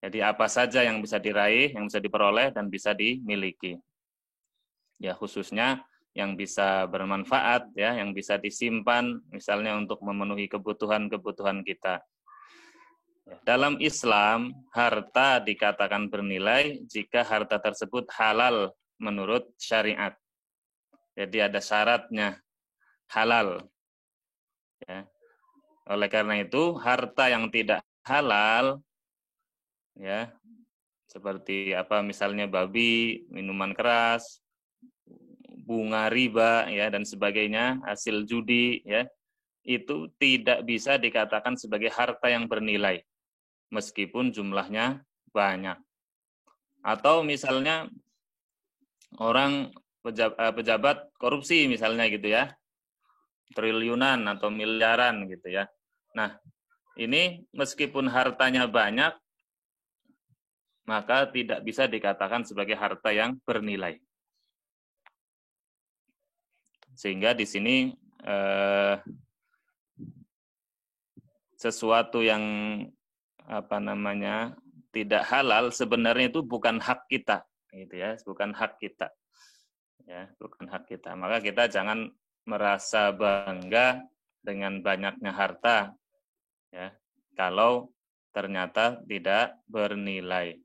Jadi apa saja yang bisa diraih, yang bisa diperoleh dan bisa dimiliki. Ya, khususnya yang bisa bermanfaat, ya, yang bisa disimpan misalnya untuk memenuhi kebutuhan-kebutuhan kita. Dalam Islam, harta dikatakan bernilai jika harta tersebut halal menurut syariat. Jadi ada syaratnya halal. Ya. Oleh karena itu, harta yang tidak halal, ya, seperti apa misalnya babi, minuman keras, bunga riba, ya, dan sebagainya, hasil judi, ya, itu tidak bisa dikatakan sebagai harta yang bernilai, meskipun jumlahnya banyak. Atau misalnya orang pejabat korupsi misalnya gitu ya, triliunan atau miliaran gitu ya. Nah, ini meskipun hartanya banyak, maka tidak bisa dikatakan sebagai harta yang bernilai. Sehingga di sini sesuatu yang tidak halal sebenarnya itu bukan hak kita, gitu ya, bukan hak kita, ya, bukan hak kita. Maka kita jangan merasa bangga dengan banyaknya harta, ya, kalau ternyata tidak bernilai,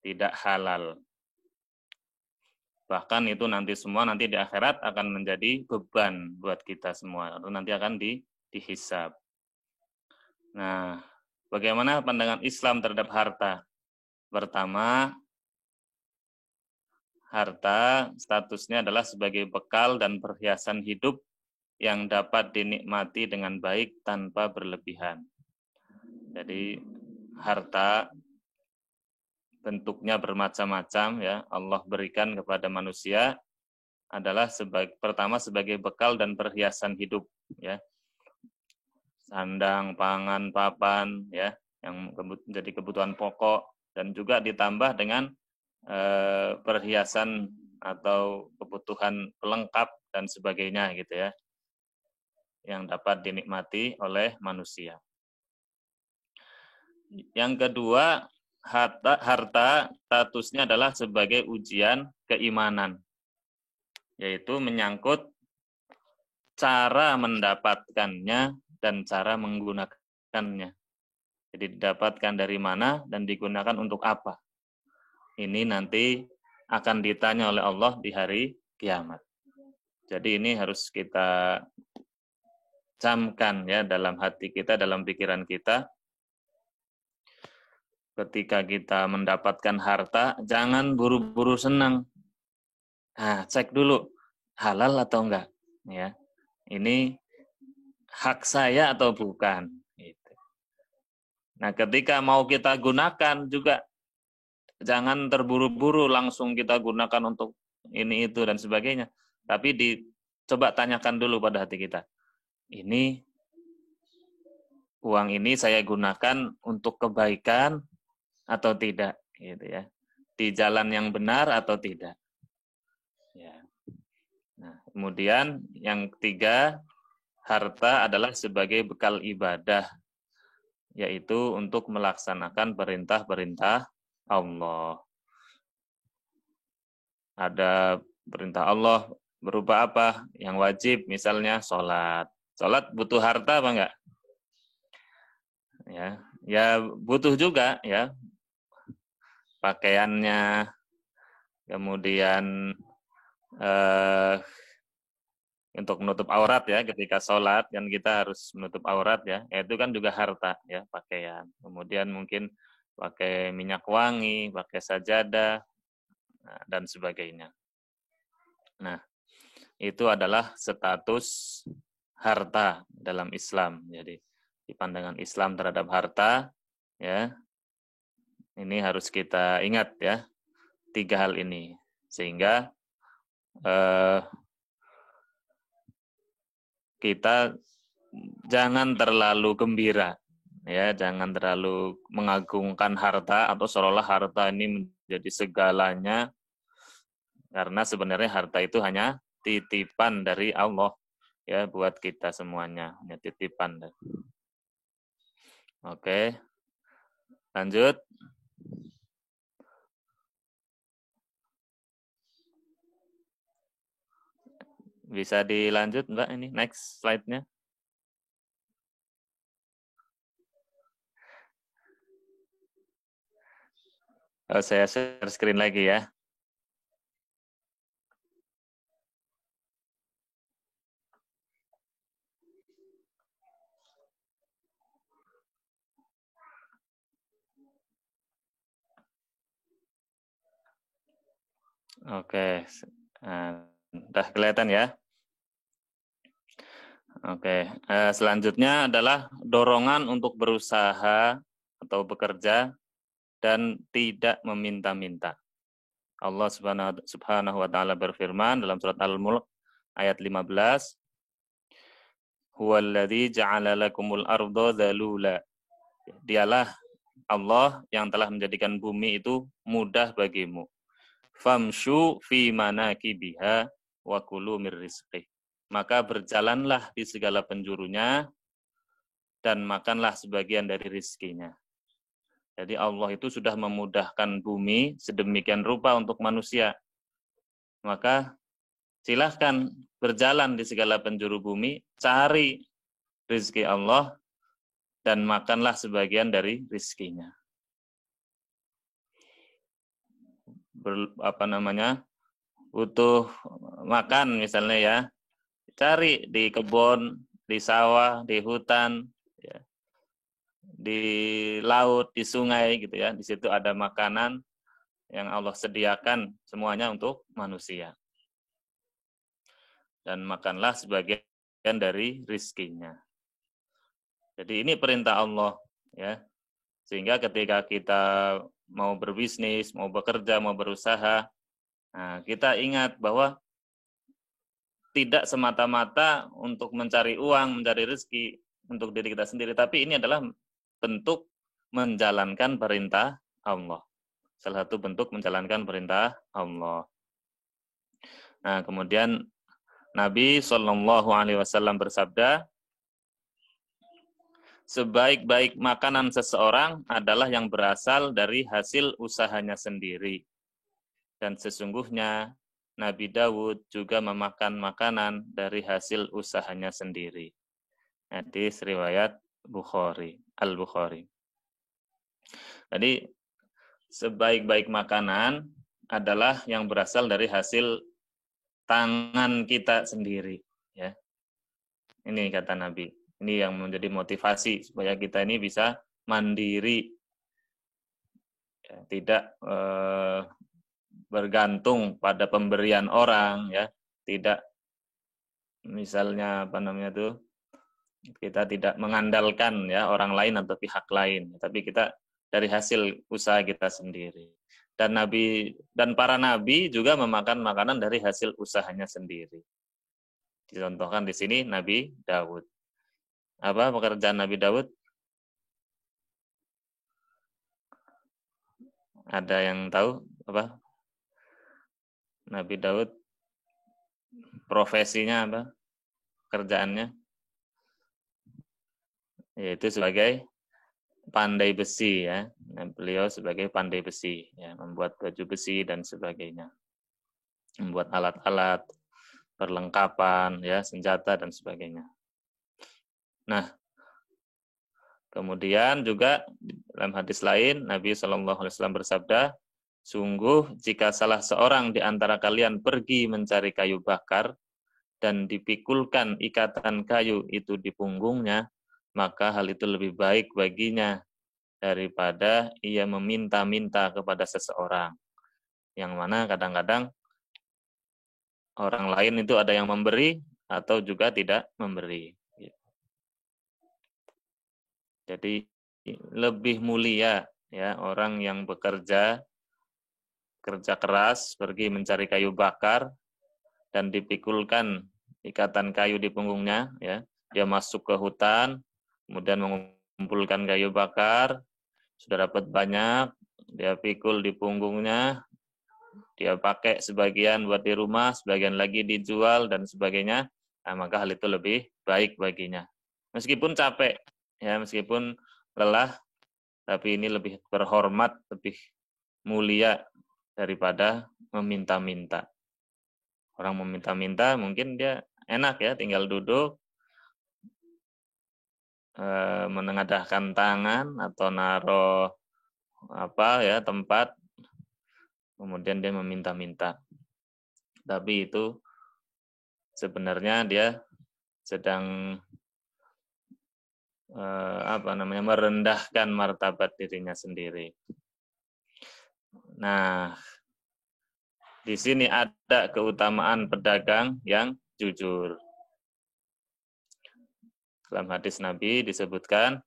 tidak halal. Bahkan itu nanti di akhirat akan menjadi beban buat kita semua, atau nanti akan dihisab. Nah, bagaimana pandangan Islam terhadap harta? Pertama, harta statusnya adalah sebagai bekal dan perhiasan hidup yang dapat dinikmati dengan baik tanpa berlebihan. Jadi, harta bentuknya bermacam-macam, ya. Allah berikan kepada manusia adalah pertama sebagai bekal dan perhiasan hidup, ya. Sandang, pangan, papan, ya, yang menjadi kebutuhan pokok, dan juga ditambah dengan perhiasan atau kebutuhan pelengkap dan sebagainya gitu ya, yang dapat dinikmati oleh manusia. Yang kedua, harta statusnya adalah sebagai ujian keimanan, yaitu menyangkut cara mendapatkannya dan cara menggunakannya. Jadi didapatkan dari mana dan digunakan untuk apa. Ini nanti akan ditanya oleh Allah di hari kiamat. Jadi ini harus kita camkan ya dalam hati kita, dalam pikiran kita. Ketika kita mendapatkan harta, jangan buru-buru senang. Nah, cek dulu halal atau enggak. Ya, ini hak saya atau bukan. Gitu. Nah, ketika mau kita gunakan juga jangan terburu-buru langsung kita gunakan untuk ini itu dan sebagainya. Tapi coba tanyakan dulu pada hati kita. Ini uang ini saya gunakan untuk kebaikan atau tidak, gitu ya. Di jalan yang benar atau tidak. Ya. Nah, kemudian yang ketiga, harta adalah sebagai bekal ibadah, yaitu untuk melaksanakan perintah-perintah Allah. Ada perintah Allah berupa apa? Yang wajib, misalnya sholat. Sholat butuh harta apa enggak? Ya butuh juga ya. Pakaiannya, kemudian untuk menutup aurat ya ketika sholat kan kita harus menutup aurat ya. Itu kan juga harta ya, pakaian. Kemudian mungkin pakai minyak wangi, pakai sajadah, dan sebagainya. Nah, itu adalah status harta dalam Islam. Jadi di pandangan Islam terhadap harta, ya, ini harus kita ingat ya, 3 hal ini. Sehingga kita jangan terlalu gembira, ya, jangan terlalu mengagungkan harta atau seolah-olah harta ini menjadi segalanya, karena sebenarnya harta itu hanya titipan dari Allah ya buat kita semuanya, hanya titipan. Oke, lanjut. Bisa dilanjut Mbak, ini next slide-nya. Oh, saya share screen lagi ya. Oke, udah kelihatan ya. Oke, selanjutnya adalah dorongan untuk berusaha atau bekerja dan tidak meminta-minta. Allah Subhanahu wa taala berfirman dalam surat Al-Mulk ayat 15, "Huwallazi ja'ala lakumul arda dzalula." Dialah Allah yang telah menjadikan bumi itu mudah bagimu. Famshu fi manakibiha wa kulu mir rizqih. Maka berjalanlah di segala penjurunya dan makanlah sebagian dari rizkinya. Jadi Allah itu sudah memudahkan bumi sedemikian rupa untuk manusia. Maka silahkan berjalan di segala penjuru bumi, cari rizki Allah dan makanlah sebagian dari rizkinya. Butuh makan misalnya ya, cari di kebun, di sawah, di hutan, ya, di laut, di sungai gitu ya. Di situ ada makanan yang Allah sediakan semuanya untuk manusia. Dan makanlah sebagian dari rizkinya. Jadi ini perintah Allah ya. Sehingga ketika kita mau berbisnis, mau bekerja, mau berusaha, nah, kita ingat bahwa tidak semata-mata untuk mencari uang, mencari rezeki untuk diri kita sendiri, tapi ini adalah bentuk menjalankan perintah Allah. Salah satu bentuk menjalankan perintah Allah. Nah, kemudian Nabi Shallallahu Alaihi Wasallam bersabda, sebaik-baik makanan seseorang adalah yang berasal dari hasil usahanya sendiri. Dan sesungguhnya Nabi Dawud juga memakan makanan dari hasil usahanya sendiri. Hadis riwayat Bukhari, Al-Bukhari. Jadi sebaik-baik makanan adalah yang berasal dari hasil tangan kita sendiri. Ya, ini kata Nabi. Ini yang menjadi motivasi supaya kita ini bisa mandiri, ya, tidak bergantung pada pemberian orang, ya, tidak misalnya kita tidak mengandalkan ya orang lain atau pihak lain, tapi kita dari hasil usaha kita sendiri. Dan Nabi dan para nabi juga memakan makanan dari hasil usahanya sendiri. Dicontohkan di sini Nabi Daud. Apa pekerjaan Nabi Daud? Ada yang tahu apa? Nabi Daud profesinya apa? Kerjaannya? Yaitu sebagai pandai besi ya. Nah, beliau sebagai pandai besi ya, membuat baju besi dan sebagainya. Membuat alat-alat, perlengkapan ya, senjata dan sebagainya. Nah, kemudian juga dalam hadis lain Nabi SAW bersabda, sungguh jika salah seorang di antara kalian pergi mencari kayu bakar dan dipikulkan ikatan kayu itu di punggungnya, maka hal itu lebih baik baginya daripada ia meminta-minta kepada seseorang. Yang mana kadang-kadang orang lain itu ada yang memberi atau juga tidak memberi. Jadi lebih mulia ya orang yang bekerja kerja keras, pergi mencari kayu bakar dan dipikulkan ikatan kayu di punggungnya ya. Dia masuk ke hutan, kemudian mengumpulkan kayu bakar, sudah dapat banyak, dia pikul di punggungnya, dia pakai sebagian buat di rumah, sebagian lagi dijual dan sebagainya. Nah, maka hal itu lebih baik baginya. Meskipun capek ya, meskipun lelah, tapi ini lebih terhormat, lebih mulia daripada meminta-minta. Orang meminta-minta mungkin dia enak ya, tinggal duduk, menengadahkan tangan atau naruh tempat, kemudian dia meminta-minta. Tapi itu sebenarnya dia sedang merendahkan martabat dirinya sendiri. Nah, di sini ada keutamaan pedagang yang jujur. Dalam hadis Nabi disebutkan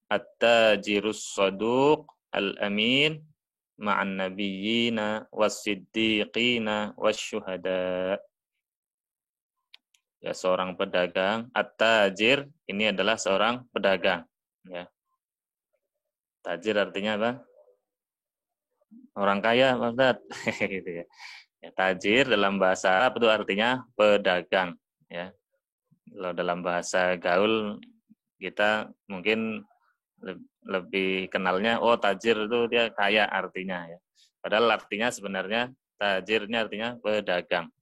at-tajirus saduq al-amin ma'an nabiyyina was-siddiqina wasyuhada. Ya, seorang pedagang, at-tajir ini adalah seorang pedagang, ya. Tajir artinya apa? Orang kaya, Pak Ustaz. Gitu ya. Ya, tajir dalam bahasa Arab itu artinya pedagang, ya. Kalau dalam bahasa gaul kita mungkin lebih kenalnya, oh tajir itu dia kaya artinya, ya. Padahal artinya sebenarnya tajir ini artinya pedagang.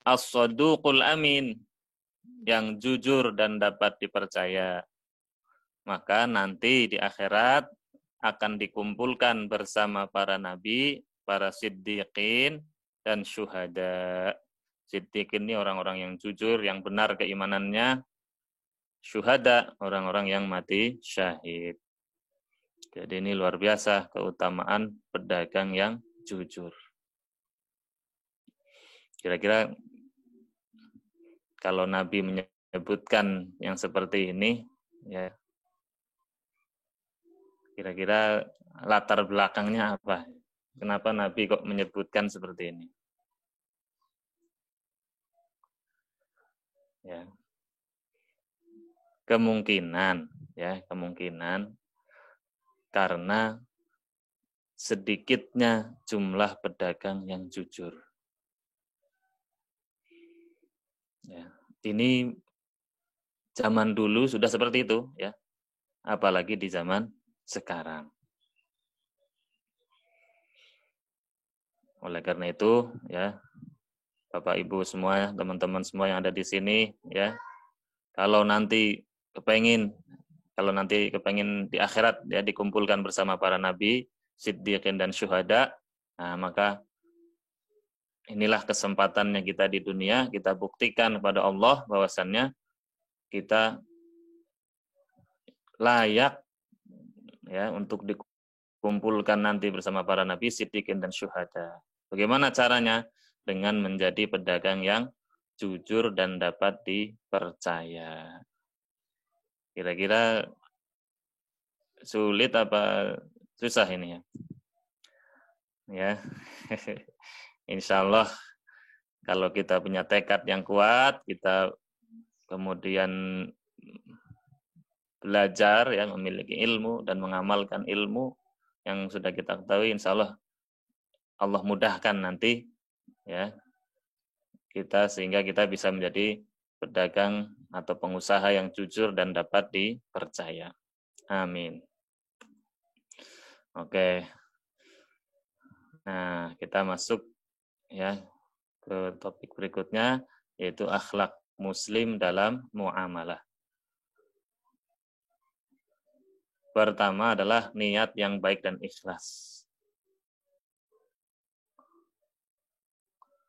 As-saduqul amin, yang jujur dan dapat dipercaya. Maka nanti di akhirat akan dikumpulkan bersama para nabi, para siddiqin, dan syuhada. Siddiqin ini orang-orang yang jujur, yang benar keimanannya. Syuhada, orang-orang yang mati syahid. Jadi ini luar biasa keutamaan pedagang yang jujur. Kira-kira kalau Nabi menyebutkan yang seperti ini, ya, kira-kira latar belakangnya apa? Kenapa Nabi kok menyebutkan seperti ini? Ya. Kemungkinan karena sedikitnya jumlah pedagang yang jujur. Ya. Ini zaman dulu sudah seperti itu, ya. Apalagi di zaman sekarang. Oleh karena itu, ya, Bapak Ibu semua, teman-teman semua yang ada di sini, ya, kalau nanti kepengin di akhirat ya dikumpulkan bersama para nabi, siddiqin dan syuhada, nah, maka inilah kesempatannya kita di dunia, kita buktikan kepada Allah bahwasannya kita layak ya untuk dikumpulkan nanti bersama para nabi, siddiqin dan syuhada. Bagaimana caranya? Dengan menjadi pedagang yang jujur dan dapat dipercaya. Kira-kira sulit apa susah ini ya? Ya. Insya Allah kalau kita punya tekad yang kuat, kita kemudian belajar ya, memiliki ilmu dan mengamalkan ilmu yang sudah kita ketahui, insya Allah Allah mudahkan nanti ya kita sehingga kita bisa menjadi pedagang atau pengusaha yang jujur dan dapat dipercaya. Amin. Oke. Nah, kita masuk ya ke topik berikutnya, yaitu akhlak muslim dalam muamalah. Pertama adalah niat yang baik dan ikhlas.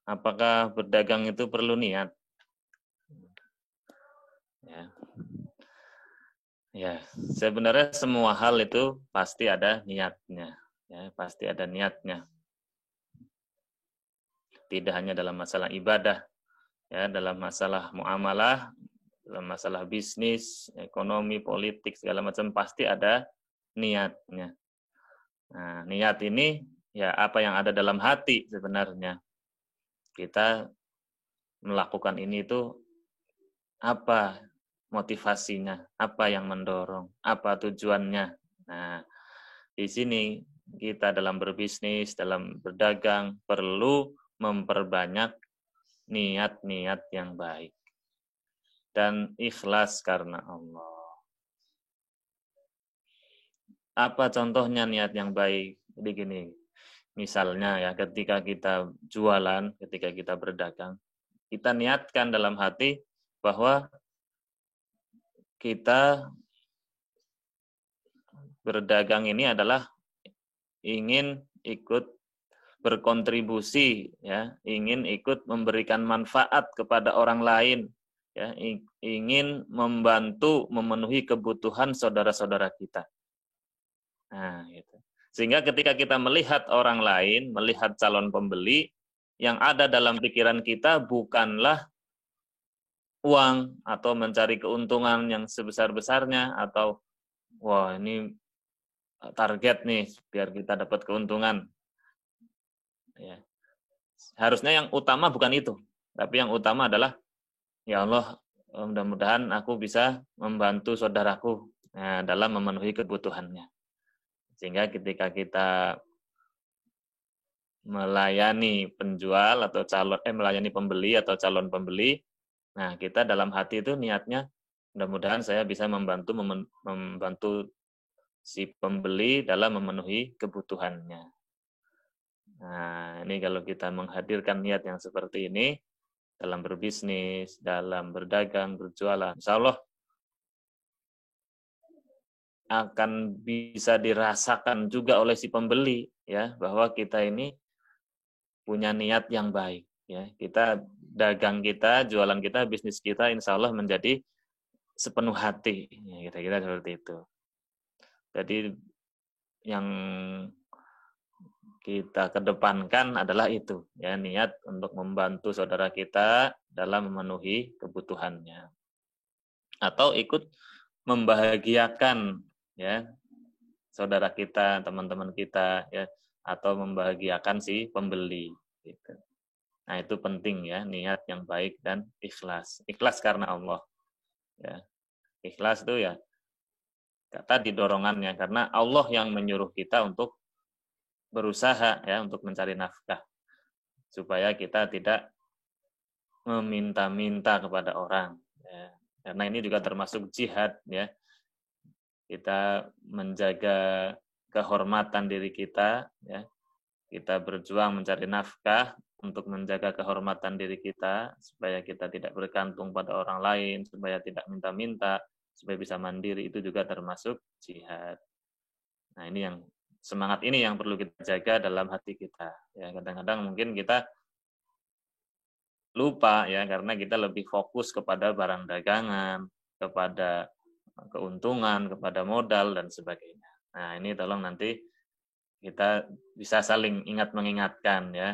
Apakah berdagang itu perlu niat? Ya, sebenarnya semua hal itu pasti ada niatnya. Ya, pasti ada niatnya. Tidak hanya dalam masalah ibadah, ya, dalam masalah muamalah, dalam masalah bisnis, ekonomi, politik, segala macam pasti ada niatnya. Nah, niat ini ya apa yang ada dalam hati sebenarnya. Kita melakukan ini itu apa motivasinya, apa yang mendorong, apa tujuannya. Nah, di sini kita dalam berbisnis, dalam berdagang perlu memperbanyak niat-niat yang baik dan ikhlas karena Allah. Apa contohnya niat yang baik? Jadi gini, Misalnya ya, ketika kita jualan, ketika kita berdagang, kita niatkan dalam hati bahwa kita berdagang ini adalah ingin ikut berkontribusi, ya, ingin ikut memberikan manfaat kepada orang lain, ya, ingin membantu memenuhi kebutuhan saudara-saudara kita. Nah, gitu. Sehingga ketika kita melihat orang lain, melihat calon pembeli, yang ada dalam pikiran kita bukanlah uang atau mencari keuntungan yang sebesar-besarnya atau wah ini target nih biar kita dapat keuntungan. Ya. Harusnya yang utama bukan itu, tapi yang utama adalah ya Allah, mudah-mudahan aku bisa membantu saudaraku dalam memenuhi kebutuhannya. Sehingga ketika kita melayani penjual atau melayani pembeli atau calon pembeli, nah kita dalam hati itu niatnya mudah-mudahan saya bisa membantu si pembeli dalam memenuhi kebutuhannya. Nah, ini kalau kita menghadirkan niat yang seperti ini dalam berbisnis, dalam berdagang, berjualan, insya Allah akan bisa dirasakan juga oleh si pembeli, ya, bahwa kita ini punya niat yang baik, ya. Kita dagang kita, jualan kita, bisnis kita, insya Allah menjadi sepenuh hati, ya, kira-kira seperti itu. Jadi yang kita kedepankan adalah itu, ya, niat untuk membantu saudara kita dalam memenuhi kebutuhannya, atau ikut membahagiakan, ya, saudara kita, teman-teman kita, ya, atau membahagiakan si pembeli. Gitu. Nah itu penting ya, niat yang baik dan ikhlas. Ikhlas karena Allah. Ya. Ikhlas itu ya kata dorongannya, karena Allah yang menyuruh kita untuk berusaha ya untuk mencari nafkah, supaya kita tidak meminta-minta kepada orang. Ya. Karena ini juga termasuk jihad, ya. Kita menjaga kehormatan diri kita, ya. Kita berjuang mencari nafkah untuk menjaga kehormatan diri kita, supaya kita tidak bergantung pada orang lain, supaya tidak minta-minta, supaya bisa mandiri, itu juga termasuk jihad. Nah ini yang semangat ini yang perlu kita jaga dalam hati kita. Ya kadang-kadang mungkin kita lupa ya karena kita lebih fokus kepada barang dagangan, kepada keuntungan, kepada modal dan sebagainya. Nah ini tolong nanti kita bisa saling ingat mengingatkan ya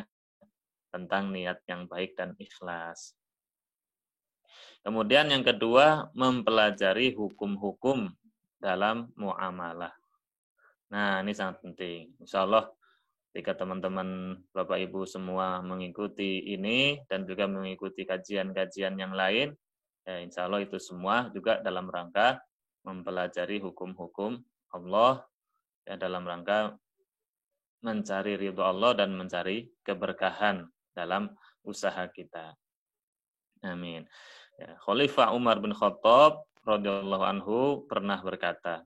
tentang niat yang baik dan ikhlas. Kemudian yang kedua, mempelajari hukum-hukum dalam muamalah. Nah, ini sangat penting. Insya Allah, jika teman-teman Bapak Ibu semua mengikuti ini dan juga mengikuti kajian-kajian yang lain, ya insya Allah itu semua juga dalam rangka mempelajari hukum-hukum Allah, ya dalam rangka mencari ridho Allah dan mencari keberkahan dalam usaha kita. Amin. Ya, Khalifah Umar bin Khattab radhiyallahu anhu pernah berkata,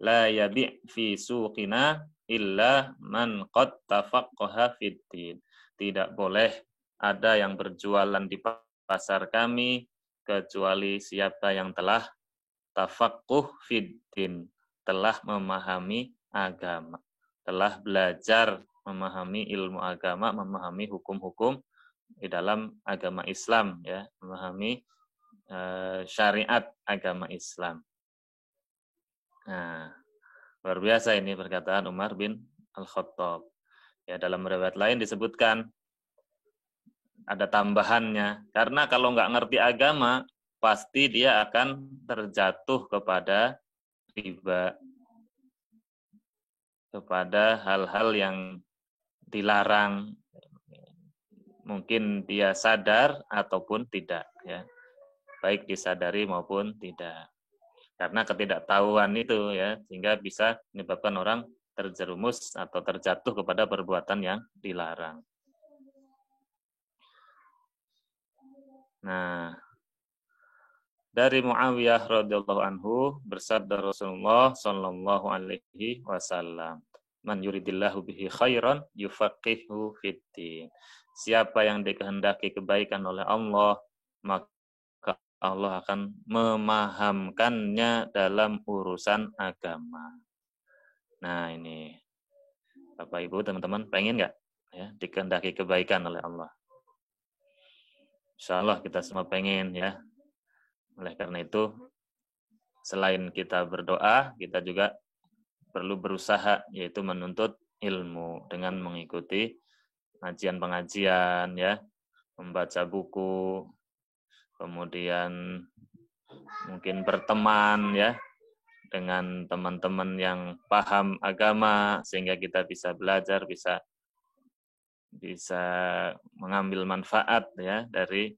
"La yabi' fi suqina illa man qad tafaqqaha fid din." Tidak boleh ada yang berjualan di pasar kami kecuali siapa yang telah tafaqquh fid din, telah memahami agama, telah belajar memahami ilmu agama, memahami hukum-hukum di dalam agama Islam, ya, memahami syariat agama Islam. Nah, luar biasa ini perkataan Umar bin Al-Khattab. Ya, dalam riwayat lain disebutkan ada tambahannya, karena kalau nggak ngerti agama, pasti dia akan terjatuh kepada riba, kepada hal-hal yang dilarang. Mungkin dia sadar ataupun tidak, ya. Baik disadari maupun tidak. Karena ketidaktahuan itu ya, sehingga bisa menyebabkan orang terjerumus atau terjatuh kepada perbuatan yang dilarang. Nah, dari Muawiyah radhiyallahu anhu bersabda Rasulullah sallallahu alaihi wasallam, Man yuridillahu bihi khairan yufaqihu fiddin. Siapa yang dikehendaki kebaikan oleh Allah, maka Allah akan memahamkannya dalam urusan agama. Nah ini, Bapak Ibu, teman-teman, pengen nggak ya dikehendaki kebaikan oleh Allah? Insya Allah kita semua pengen ya. Oleh karena itu, selain kita berdoa, kita juga perlu berusaha, yaitu menuntut ilmu dengan mengikuti pengajian-pengajian, ya, membaca buku, kemudian mungkin berteman, ya, dengan teman-teman yang paham agama, sehingga kita bisa belajar, bisa mengambil manfaat, ya, dari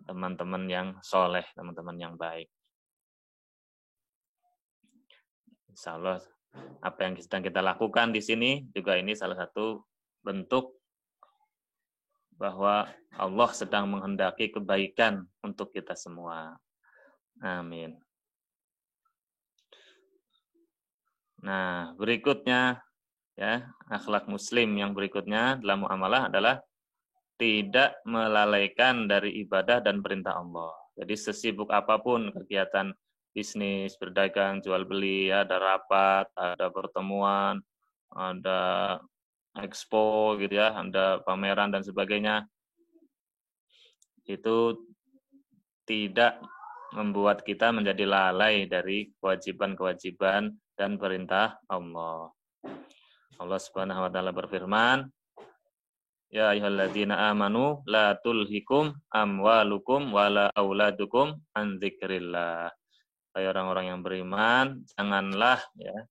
teman-teman yang soleh, teman-teman yang baik. Insya Allah, apa yang sedang kita lakukan di sini juga ini salah satu bentuk bahwa Allah sedang menghendaki kebaikan untuk kita semua. Amin. Nah, berikutnya ya, akhlak muslim yang berikutnya dalam muamalah adalah tidak melalaikan dari ibadah dan perintah Allah. Jadi sesibuk apapun kegiatan bisnis, berdagang, jual beli, ada rapat, ada pertemuan, ada expo gitu ya, ada pameran dan sebagainya. Itu tidak membuat kita menjadi lalai dari kewajiban-kewajiban dan perintah Allah. Allah Subhanahu wa taala berfirman, ya ayyuhalladzina amanu la tulhikum amwalukum wala auladukum an dzikrillah. Hai orang-orang yang beriman, janganlah ya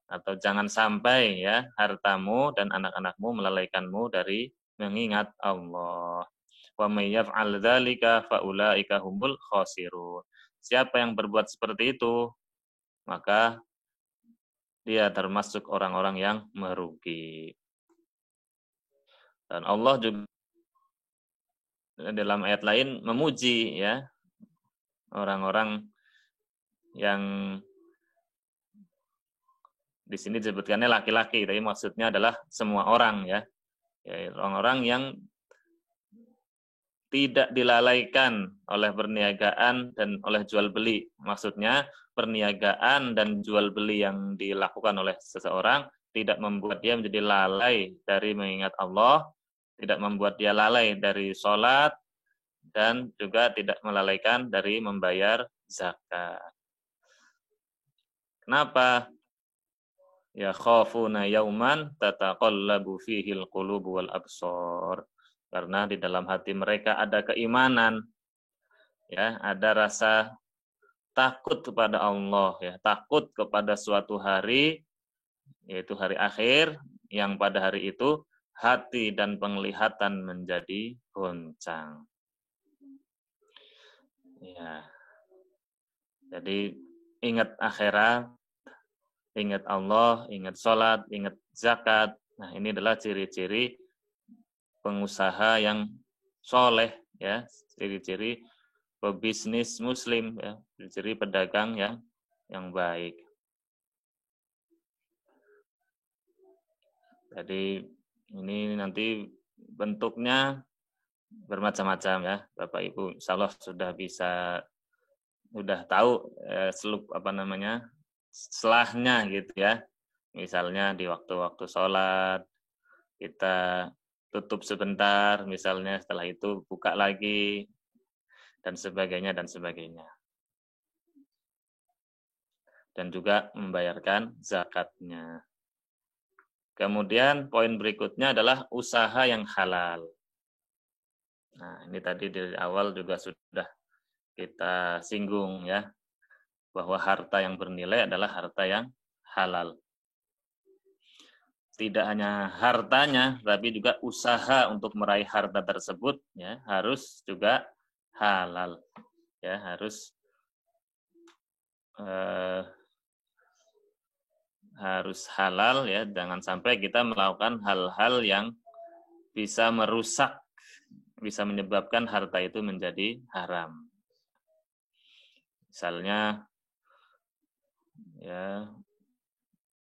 atau jangan sampai ya hartamu dan anak-anakmu melalaikanmu dari mengingat Allah. Wa may yaf'al dzalika fa ulaika humul khasirun. Siapa yang berbuat seperti itu, maka dia termasuk orang-orang yang merugi. Dan Allah juga dalam ayat lain memuji ya orang-orang yang di sini disebutkannya laki-laki, tapi maksudnya adalah semua orang ya. Ya, orang-orang yang tidak dilalaikan oleh perniagaan dan oleh jual beli. Maksudnya perniagaan dan jual beli yang dilakukan oleh seseorang tidak membuat dia menjadi lalai dari mengingat Allah, tidak membuat dia lalai dari sholat, dan juga tidak melalaikan dari membayar zakat. Kenapa? Ya khafuna yauman tataqallabu fihil qulubu wal absar. Karena di dalam hati mereka ada keimanan, ya, ada rasa takut kepada Allah, ya, takut kepada suatu hari, yaitu hari akhir, yang pada hari itu hati dan penglihatan menjadi goncang. Ya. Jadi ingat akhirat, ingat Allah, ingat sholat, ingat zakat. Nah, ini adalah ciri-ciri pengusaha yang soleh, ya, ciri-ciri pebisnis muslim, ya, ciri-ciri pedagang yang baik. Jadi ini nanti bentuknya bermacam-macam ya, Bapak Ibu. Insya Allah sudah tahu seluk selahnya gitu ya. Misalnya di waktu-waktu sholat kita tutup sebentar, misalnya setelah itu buka lagi, dan sebagainya, dan sebagainya. Dan juga membayarkan zakatnya. Kemudian poin berikutnya adalah usaha yang halal. Nah, ini tadi dari awal juga sudah kita singgung ya, bahwa harta yang bernilai adalah harta yang halal. Tidak hanya hartanya, tapi juga usaha untuk meraih harta tersebut ya harus juga halal. Ya, harus halal ya, jangan sampai kita melakukan hal-hal yang bisa merusak, bisa menyebabkan harta itu menjadi haram. Misalnya ya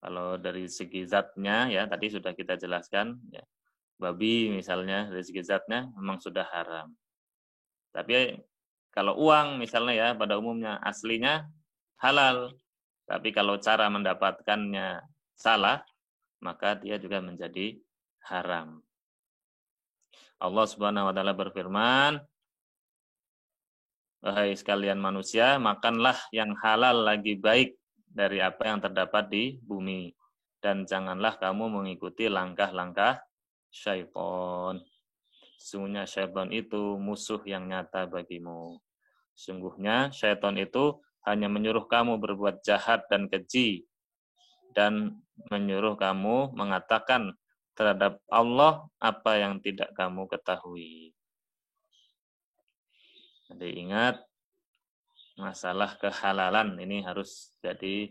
Kalau dari segi zatnya ya tadi sudah kita jelaskan ya. Babi misalnya dari segi zatnya memang sudah haram. Tapi kalau uang misalnya ya pada umumnya aslinya halal. Tapi kalau cara mendapatkannya salah, maka dia juga menjadi haram. Allah Subhanahu wa taala berfirman, "Wahai sekalian manusia, makanlah yang halal lagi baik dari apa yang terdapat di bumi, dan janganlah kamu mengikuti langkah-langkah syaitan. Sungguhnya syaitan itu musuh yang nyata bagimu. Sungguhnya syaitan itu hanya menyuruh kamu berbuat jahat dan keji, dan menyuruh kamu mengatakan terhadap Allah apa yang tidak kamu ketahui." Jadi ingat, masalah kehalalan ini harus jadi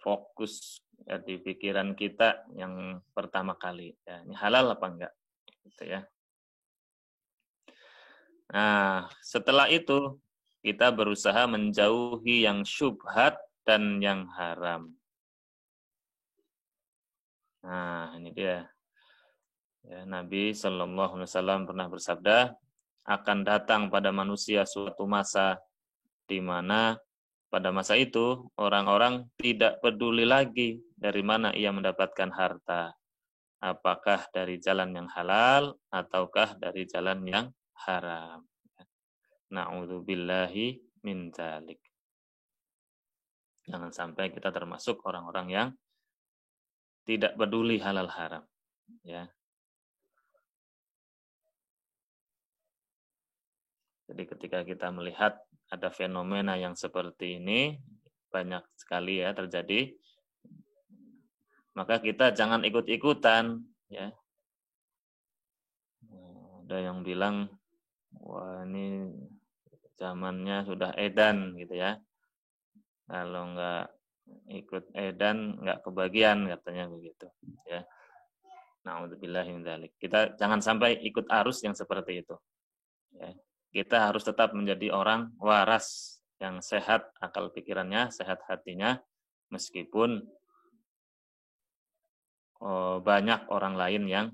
fokus ya, di pikiran kita yang pertama kali. Ya, ini halal apa enggak? Gitu ya. Nah, setelah itu kita berusaha menjauhi yang syubhat dan yang haram. Nah, ini dia. Ya, Nabi Shallallahu Alaihi Wasallam pernah bersabda, akan datang pada manusia suatu masa di mana pada masa itu orang-orang tidak peduli lagi dari mana ia mendapatkan harta, apakah dari jalan yang halal ataukah dari jalan yang haram. Na'udzubillahi min dzalik. Jangan sampai kita termasuk orang-orang yang tidak peduli halal haram, ya. Jadi ketika kita melihat ada fenomena yang seperti ini, banyak sekali ya terjadi, maka kita jangan ikut-ikutan, ya. Ada yang bilang, wah ini zamannya sudah edan gitu ya. Kalau nggak ikut edan, nggak kebagian katanya begitu, ya. Na'udzubillahi min dzalik. Kita jangan sampai ikut arus yang seperti itu, ya. Kita harus tetap menjadi orang waras yang sehat akal pikirannya, sehat hatinya, meskipun banyak orang lain yang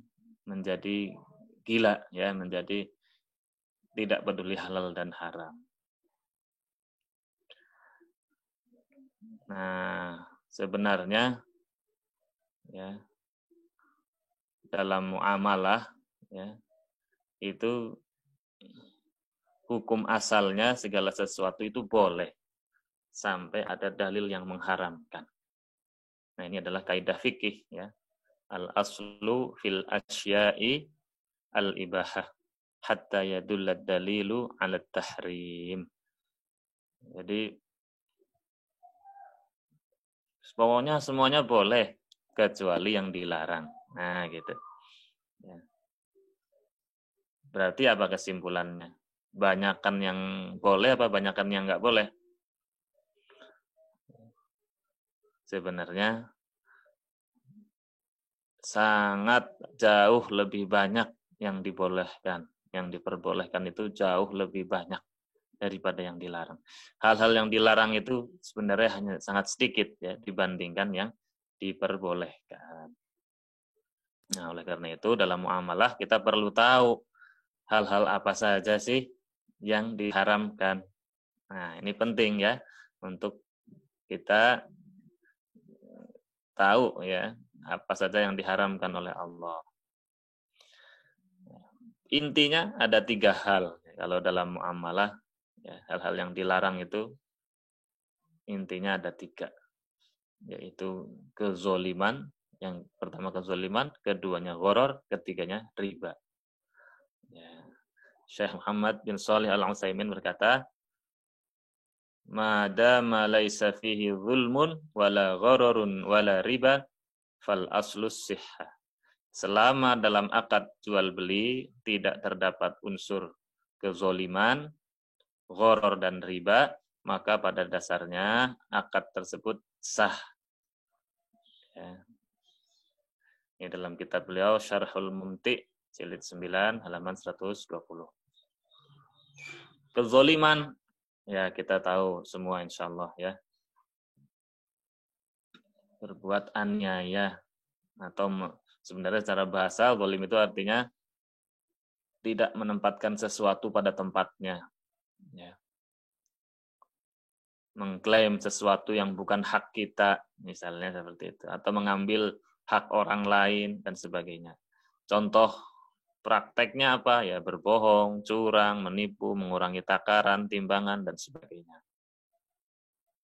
menjadi gila, ya, menjadi tidak peduli halal dan haram. Nah, sebenarnya ya dalam muamalah ya itu hukum asalnya segala sesuatu itu boleh sampai ada dalil yang mengharamkan. Nah, ini adalah kaidah fikih ya. Al-aslu fil asya'i al-ibahah hatta yadulla dalilu 'ala tahrim. Jadi pokoknya semuanya boleh kecuali yang dilarang. Nah, gitu. Ya. Berarti apa kesimpulannya? Banyakan yang boleh apa banyakan yang nggak boleh? Sebenarnya sangat jauh lebih banyak yang dibolehkan. Yang diperbolehkan itu jauh lebih banyak daripada yang dilarang. Hal-hal yang dilarang itu sebenarnya hanya sangat sedikit ya dibandingkan yang diperbolehkan. Nah, oleh karena itu dalam muamalah kita perlu tahu hal-hal apa saja sih yang diharamkan. Nah, ini penting ya untuk kita tahu ya apa saja yang diharamkan oleh Allah. Intinya ada 3 hal kalau dalam muamalah ya, hal-hal yang dilarang itu intinya ada 3, yaitu kezoliman. Yang pertama kezoliman, keduanya gharar, ketiganya riba. Ya. Syekh Muhammad bin Shalih Al-Utsaimin berkata, "Madama laisa fihi zulmun wala ghararun wala riba fal aslus sihhah." Selama dalam akad jual beli tidak terdapat unsur kezoliman, gharar dan riba, maka pada dasarnya akad tersebut sah. Ya. Ini dalam kitab beliau Syarhul Mumti jilid 9 halaman 120. Kezoliman ya kita tahu semua insyaallah ya. berbuat aniaya, atau sebenarnya secara bahasa zalim itu artinya tidak menempatkan sesuatu pada tempatnya, ya. Mengklaim sesuatu yang bukan hak kita, misalnya seperti itu, atau mengambil hak orang lain dan sebagainya. Contoh prakteknya apa? Ya berbohong, curang, menipu, mengurangi takaran, timbangan dan sebagainya.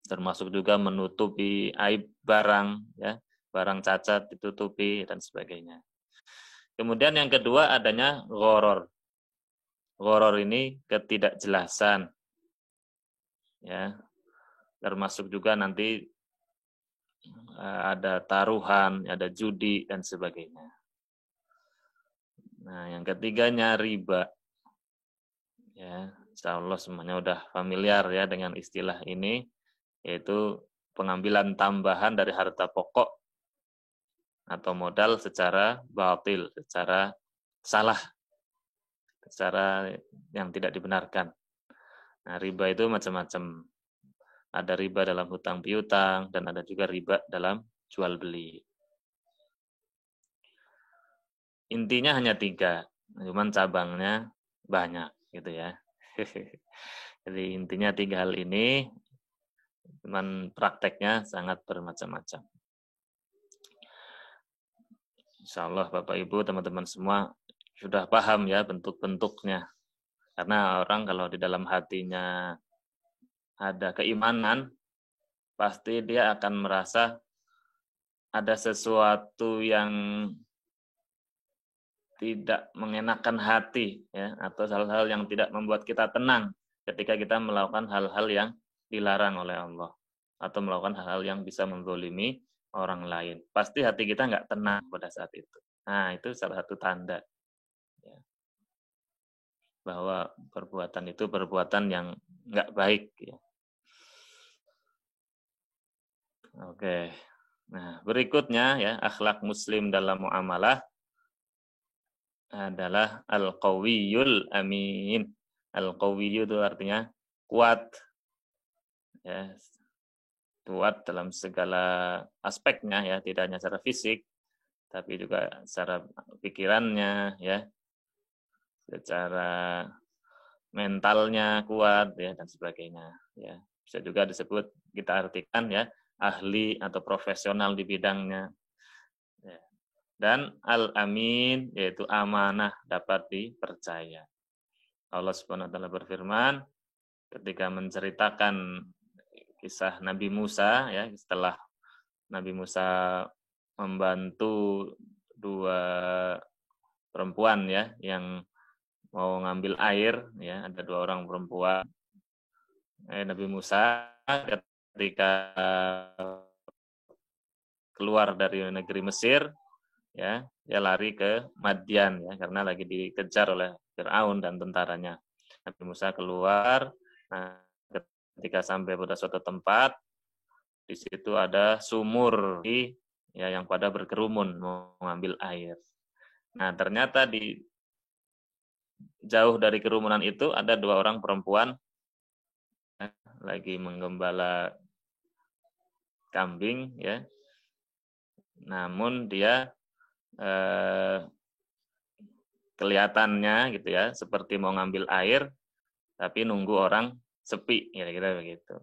Termasuk juga menutupi aib barang, ya, barang cacat ditutupi dan sebagainya. Kemudian yang kedua adanya gharar. Gharar ini ketidakjelasan, ya, termasuk juga nanti ada taruhan, ada judi dan sebagainya. Nah, yang ketiganya riba. Ya, insya Allah semuanya udah familiar ya dengan istilah ini, yaitu pengambilan tambahan dari harta pokok atau modal secara batil, secara salah, secara yang tidak dibenarkan. Nah, riba itu macam-macam. Ada riba dalam hutang piutang dan ada juga riba dalam jual beli. Intinya hanya 3, cuman cabangnya banyak gitu ya. Jadi intinya 3 hal ini, cuman prakteknya sangat bermacam-macam. Insya Allah Bapak Ibu teman-teman semua sudah paham ya bentuk-bentuknya. Karena orang kalau di dalam hatinya ada keimanan, pasti dia akan merasa ada sesuatu yang tidak mengenakan hati, ya, atau hal-hal yang tidak membuat kita tenang ketika kita melakukan hal-hal yang dilarang oleh Allah atau melakukan hal-hal yang bisa menzalimi orang lain. Pasti hati kita nggak tenang pada saat itu. Nah, itu salah satu tanda, ya, bahwa perbuatan itu perbuatan yang nggak baik. Ya. Oke. Nah, berikutnya ya akhlak Muslim dalam muamalah adalah al-qawiyul amin. Al-qawiyyu itu artinya kuat, ya, kuat dalam segala aspeknya ya, tidak hanya secara fisik, tapi juga secara pikirannya, ya, secara mentalnya kuat, ya, dan sebagainya. Ya, bisa juga disebut kita artikan ya ahli atau profesional di bidangnya. Ya. Dan al-amin yaitu amanah, dapat dipercaya. Allah Subhanahu wa taala berfirman ketika menceritakan kisah Nabi Musa ya, setelah Nabi Musa membantu 2 perempuan ya yang mau ngambil air ya, ada 2 orang perempuan. Nabi Musa ketika keluar dari negeri Mesir ya, dia lari ke Madian ya karena lagi dikejar oleh Firaun dan tentaranya. Nabi Musa keluar, nah ketika sampai pada suatu tempat, di situ ada sumur ya yang pada berkerumun mau mengambil air. Nah, ternyata di jauh dari kerumunan itu ada 2 orang perempuan ya, lagi menggembala kambing ya. Namun dia kelihatannya gitu ya seperti mau ngambil air tapi nunggu orang sepi kira-kira begitu.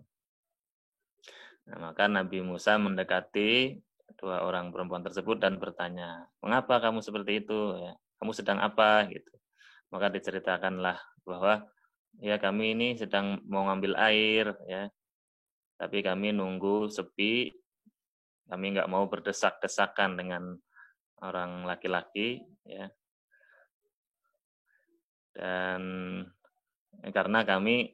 Nah, maka Nabi Musa mendekati 2 orang perempuan tersebut dan bertanya, "Mengapa kamu seperti itu? Ya, kamu sedang apa?" gitu. Maka diceritakanlah bahwa ya kami ini sedang mau ngambil air ya, tapi kami nunggu sepi, kami nggak mau berdesak-desakan dengan orang laki-laki ya. Dan karena kami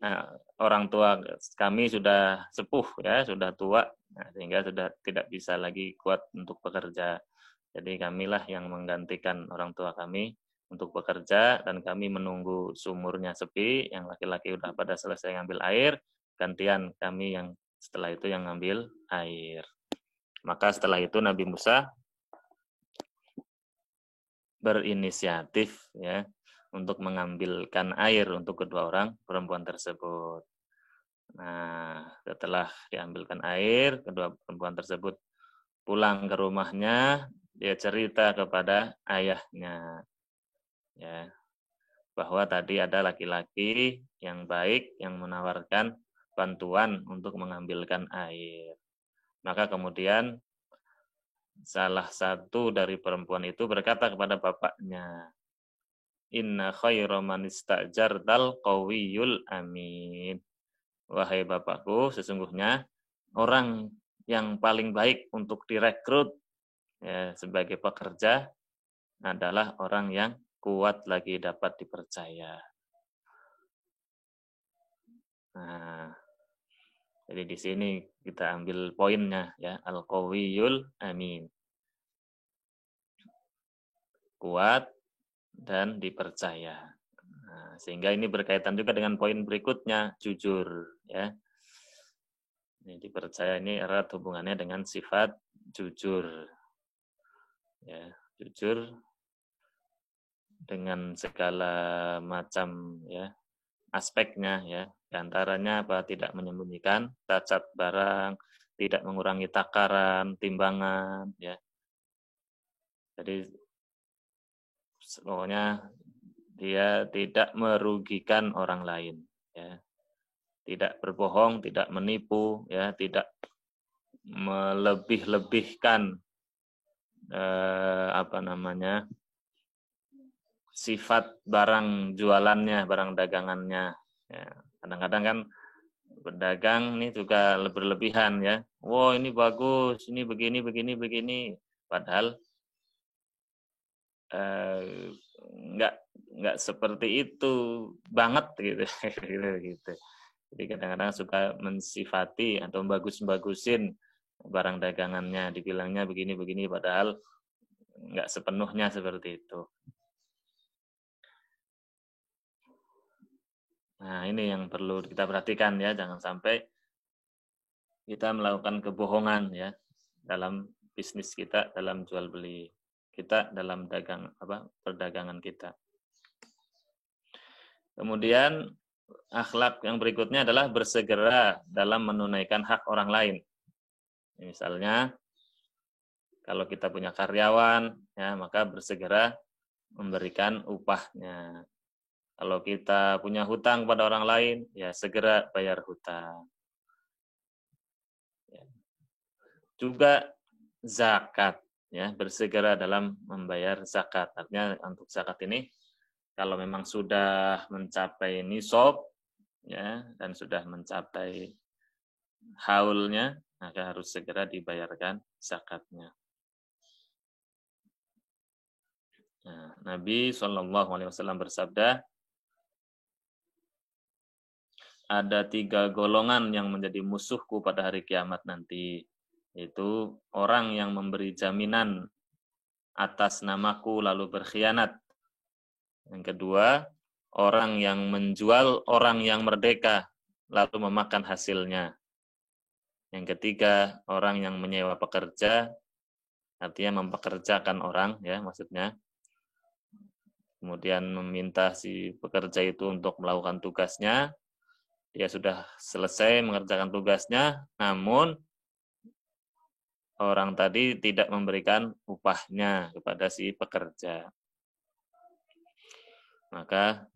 orang tua kami sudah sepuh ya, sudah tua, nah, sehingga sudah tidak bisa lagi kuat untuk bekerja. Jadi kamilah yang menggantikan orang tua kami untuk bekerja dan kami menunggu sumurnya sepi, yang laki-laki udah pada selesai ngambil air, gantian kami yang setelah itu yang ngambil air. Maka setelah itu Nabi Musa berinisiatif ya untuk mengambilkan air untuk kedua orang perempuan tersebut. Nah, setelah diambilkan air, kedua perempuan tersebut pulang ke rumahnya, dia cerita kepada ayahnya, ya, bahwa tadi ada laki-laki yang baik yang menawarkan bantuan untuk mengambilkan air. Maka kemudian salah satu dari perempuan itu berkata kepada bapaknya, Inna khaira man istajartal qawiyul amin. Wahai bapakku, sesungguhnya orang yang paling baik untuk direkrut ya, sebagai pekerja adalah orang yang kuat lagi dapat dipercaya. Nah, jadi di sini kita ambil poinnya ya, al-qawiyul amin. Kuat dan dipercaya. Nah, sehingga ini berkaitan juga dengan poin berikutnya, jujur ya. Ini dipercaya ini erat hubungannya dengan sifat jujur. Ya, jujur dengan segala macam ya aspeknya ya. Di antaranya apa? Tidak menyembunyikan cacat barang, tidak mengurangi takaran, timbangan ya. Jadi pokoknya dia tidak merugikan orang lain ya. Tidak berbohong, tidak menipu ya, tidak melebih-lebihkan sifat barang jualannya, barang dagangannya. Ya, kadang-kadang kan pedagang ini juga berlebihan ya. Wow, ini bagus, ini begini, begini, begini. Padahal nggak seperti itu banget gitu, gitu. Jadi kadang-kadang suka mensifati atau bagus-bagusin barang dagangannya, dibilangnya begini-begini, padahal nggak sepenuhnya seperti itu. Nah, ini yang perlu kita perhatikan ya, jangan sampai kita melakukan kebohongan ya dalam bisnis kita, dalam jual beli kita, dalam perdagangan kita. Kemudian akhlak yang berikutnya adalah bersegera dalam menunaikan hak orang lain. Misalnya kalau kita punya karyawan ya, maka bersegera memberikan upahnya. Kalau kita punya hutang pada orang lain, ya segera bayar hutang. Ya. Juga zakat, ya bersegera dalam membayar zakat. Artinya untuk zakat ini, kalau memang sudah mencapai nisab, ya dan sudah mencapai haulnya, maka harus segera dibayarkan zakatnya. Nah, Nabi SAW bersabda, ada 3 golongan yang menjadi musuhku pada hari kiamat nanti, yaitu orang yang memberi jaminan atas namaku lalu berkhianat. Yang kedua, orang yang menjual orang yang merdeka lalu memakan hasilnya. Yang ketiga, orang yang menyewa pekerja, artinya mempekerjakan orang ya maksudnya. Kemudian meminta si pekerja itu untuk melakukan tugasnya. Dia sudah selesai mengerjakan tugasnya, namun orang tadi tidak memberikan upahnya kepada si pekerja. Maka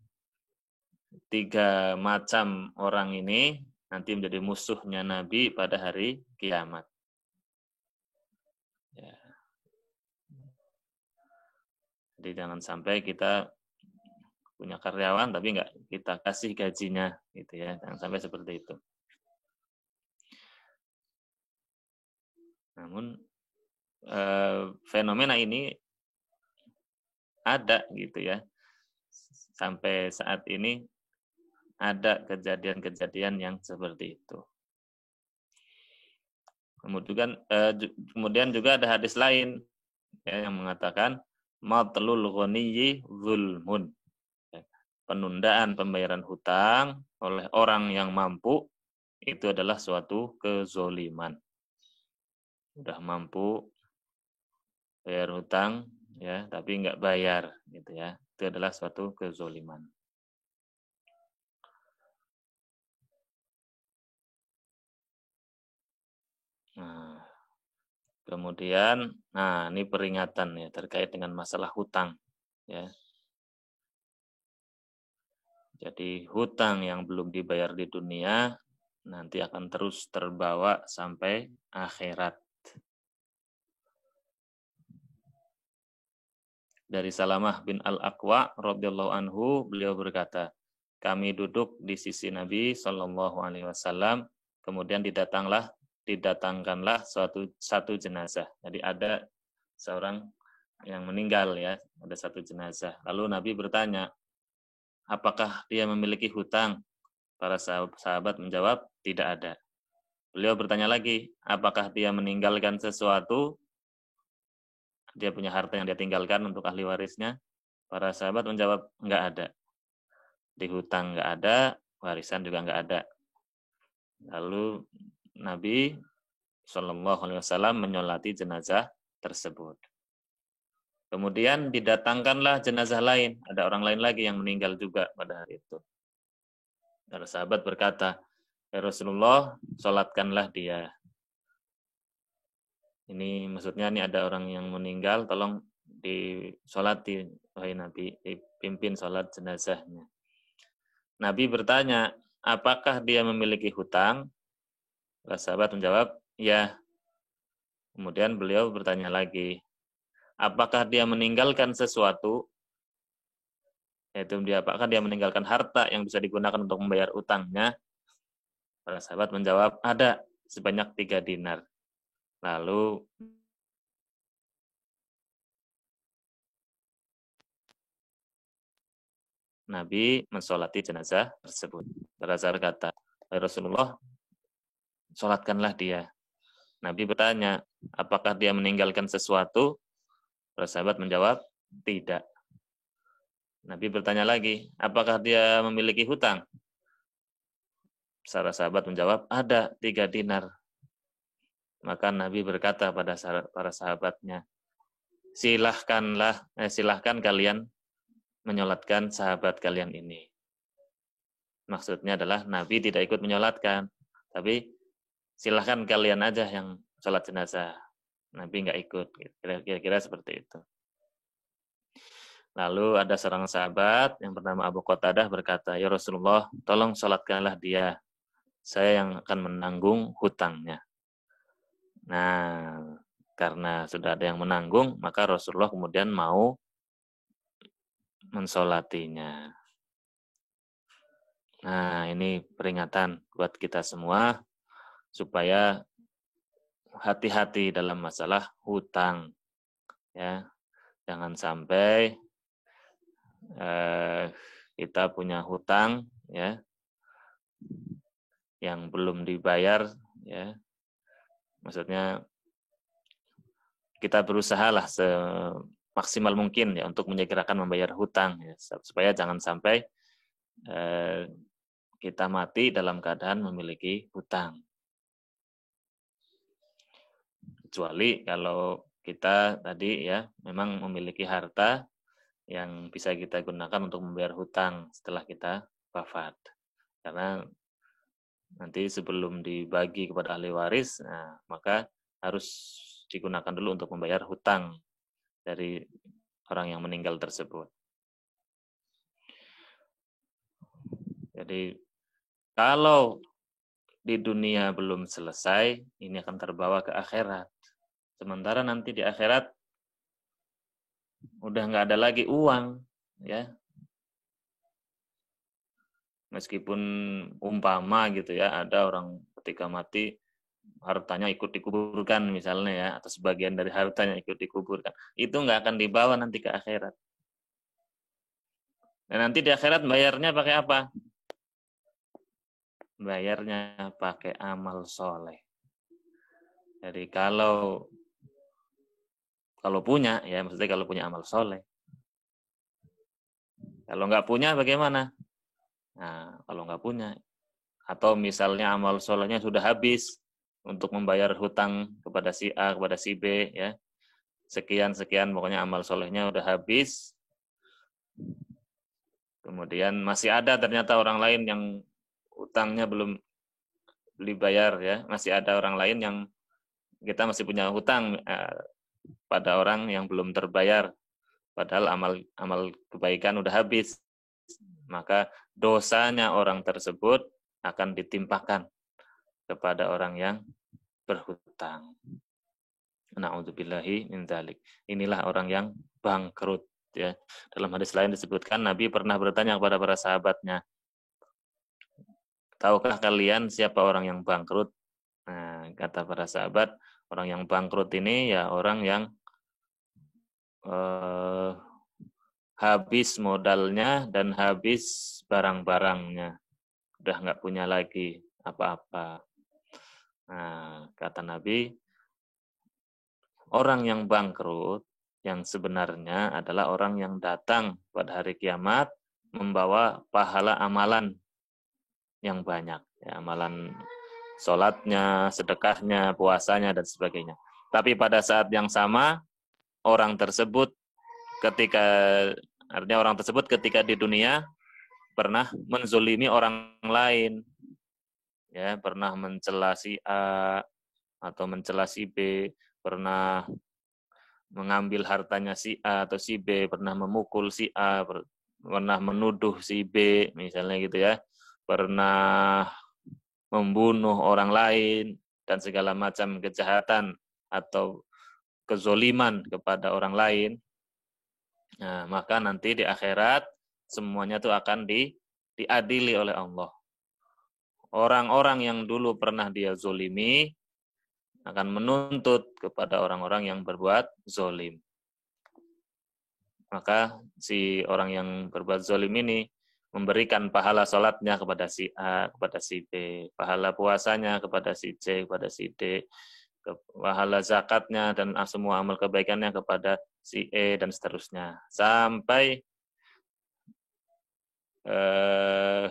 3 macam orang ini nanti menjadi musuhnya Nabi pada hari kiamat. Ya. Jadi jangan sampai kita punya karyawan tapi nggak kita kasih gajinya, gitu ya. Jangan sampai seperti itu. Namun fenomena ini ada gitu ya. Sampai saat ini ada kejadian-kejadian yang seperti itu. Kemudian juga ada hadis lain ya, yang mengatakan matlul ghaniyyi zulmun. Penundaan pembayaran hutang oleh orang yang mampu itu adalah suatu kezoliman. Sudah mampu bayar hutang ya, tapi nggak bayar gitu ya. Itu adalah suatu kezoliman. Nah, Kemudian, nah ini peringatan ya terkait dengan masalah hutang ya. Jadi hutang yang belum dibayar di dunia nanti akan terus terbawa sampai akhirat. Dari Salamah bin Al-Aqwa radhiyallahu anhu, beliau berkata, kami duduk di sisi Nabi Shallallahu alaihi wasallam, kemudian didatangkanlah satu jenazah. Jadi ada seorang yang meninggal ya, ada satu jenazah. Lalu Nabi bertanya, apakah dia memiliki hutang? Para sahabat menjawab, tidak ada. Beliau bertanya lagi, apakah dia meninggalkan sesuatu? Dia punya harta yang dia tinggalkan untuk ahli warisnya? Para sahabat menjawab, enggak ada. Di hutang enggak ada, warisan juga enggak ada. Lalu Nabi Shallallahu alaihi wasallam menyolati jenazah tersebut. Kemudian didatangkanlah jenazah lain, ada orang lain lagi yang meninggal juga pada hari itu. Para sahabat berkata, ya Rasulullah, sholatkanlah dia. Ini maksudnya ini ada orang yang meninggal, tolong disolati, wahai Nabi, dipimpin sholat jenazahnya. Nabi bertanya, apakah dia memiliki hutang? Para sahabat menjawab, ya. Kemudian beliau bertanya lagi, apakah dia meninggalkan sesuatu? Yaitu apakah dia meninggalkan harta yang bisa digunakan untuk membayar utangnya? Para sahabat menjawab, ada sebanyak 3 dinar. Lalu Nabi mensolati jenazah tersebut. Para sahabat kata, Rasulullah, sholatkanlah dia. Nabi bertanya, apakah dia meninggalkan sesuatu? Para sahabat menjawab, tidak. Nabi bertanya lagi, apakah dia memiliki hutang? Para sahabat menjawab, ada 3 dinar. Maka Nabi berkata pada para sahabatnya, silahkan kalian menyolatkan sahabat kalian ini. Maksudnya adalah Nabi tidak ikut menyolatkan, tapi silahkan kalian aja yang sholat jenazah. Nabi nggak ikut, kira-kira seperti itu. Lalu ada seorang sahabat yang bernama Abu Qatadah berkata, ya Rasulullah, tolong sholatkanlah dia. Saya yang akan menanggung hutangnya. Nah, karena sudah ada yang menanggung, maka Rasulullah kemudian mau mensolatinya. Nah, ini peringatan buat kita semua supaya hati-hati dalam masalah hutang. Ya, jangan sampai kita punya hutang ya yang belum dibayar ya. Maksudnya kita berusahalah semaksimal mungkin ya untuk menyegerakan membayar hutang ya, supaya jangan sampai kita mati dalam keadaan memiliki hutang. Kecuali kalau kita tadi ya memang memiliki harta yang bisa kita gunakan untuk membayar hutang setelah kita wafat. Karena nanti sebelum dibagi kepada ahli waris, nah, maka harus digunakan dulu untuk membayar hutang dari orang yang meninggal tersebut. Jadi kalau di dunia belum selesai, ini akan terbawa ke akhirat. Sementara nanti di akhirat udah nggak ada lagi uang, ya. Meskipun umpama gitu ya, ada orang ketika mati hartanya ikut dikuburkan misalnya ya, atau sebagian dari hartanya ikut dikuburkan, itu nggak akan dibawa nanti ke akhirat. Dan nanti di akhirat bayarnya pakai apa? Bayarnya pakai amal soleh. Jadi kalau punya ya, maksudnya kalau punya amal soleh. Kalau nggak punya bagaimana? Nah, kalau nggak punya, atau misalnya amal solehnya sudah habis untuk membayar hutang kepada si A, kepada si B, ya, sekian pokoknya amal solehnya udah habis. Kemudian masih ada ternyata orang lain yang hutangnya belum dibayar, ya, masih ada orang lain yang kita masih punya hutang pada orang yang belum terbayar, padahal amal kebaikan udah habis, maka dosanya orang tersebut akan ditimpakan kepada orang yang berhutang. Na'udzubillahi min dzalik. Inilah orang yang bangkrut, ya. Dalam hadis lain disebutkan Nabi pernah bertanya kepada para sahabatnya, tahukah kalian siapa orang yang bangkrut? Nah, kata para sahabat, orang yang bangkrut ini ya orang yang habis modalnya dan habis barang-barangnya, udah nggak punya lagi apa-apa. Nah, kata Nabi, orang yang bangkrut yang sebenarnya adalah orang yang datang pada hari kiamat membawa pahala amalan yang banyak, ya, amalan sholatnya, sedekahnya, puasanya, dan sebagainya. Tapi pada saat yang sama, orang tersebut ketika di dunia pernah menzolimi orang lain, ya, pernah mencela si A atau mencela si B, pernah mengambil hartanya si A atau si B, pernah memukul si A, pernah menuduh si B, misalnya gitu ya, pernah membunuh orang lain dan segala macam kejahatan atau kezoliman kepada orang lain. Nah, maka nanti di akhirat semuanya itu akan diadili oleh Allah. Orang-orang yang dulu pernah dia zolimi akan menuntut kepada orang-orang yang berbuat zolim. Maka si orang yang berbuat zolim ini memberikan pahala sholatnya kepada si A, kepada si B, pahala puasanya kepada si C, kepada si D, pahala zakatnya dan semua amal kebaikannya kepada si E, dan seterusnya. Sampai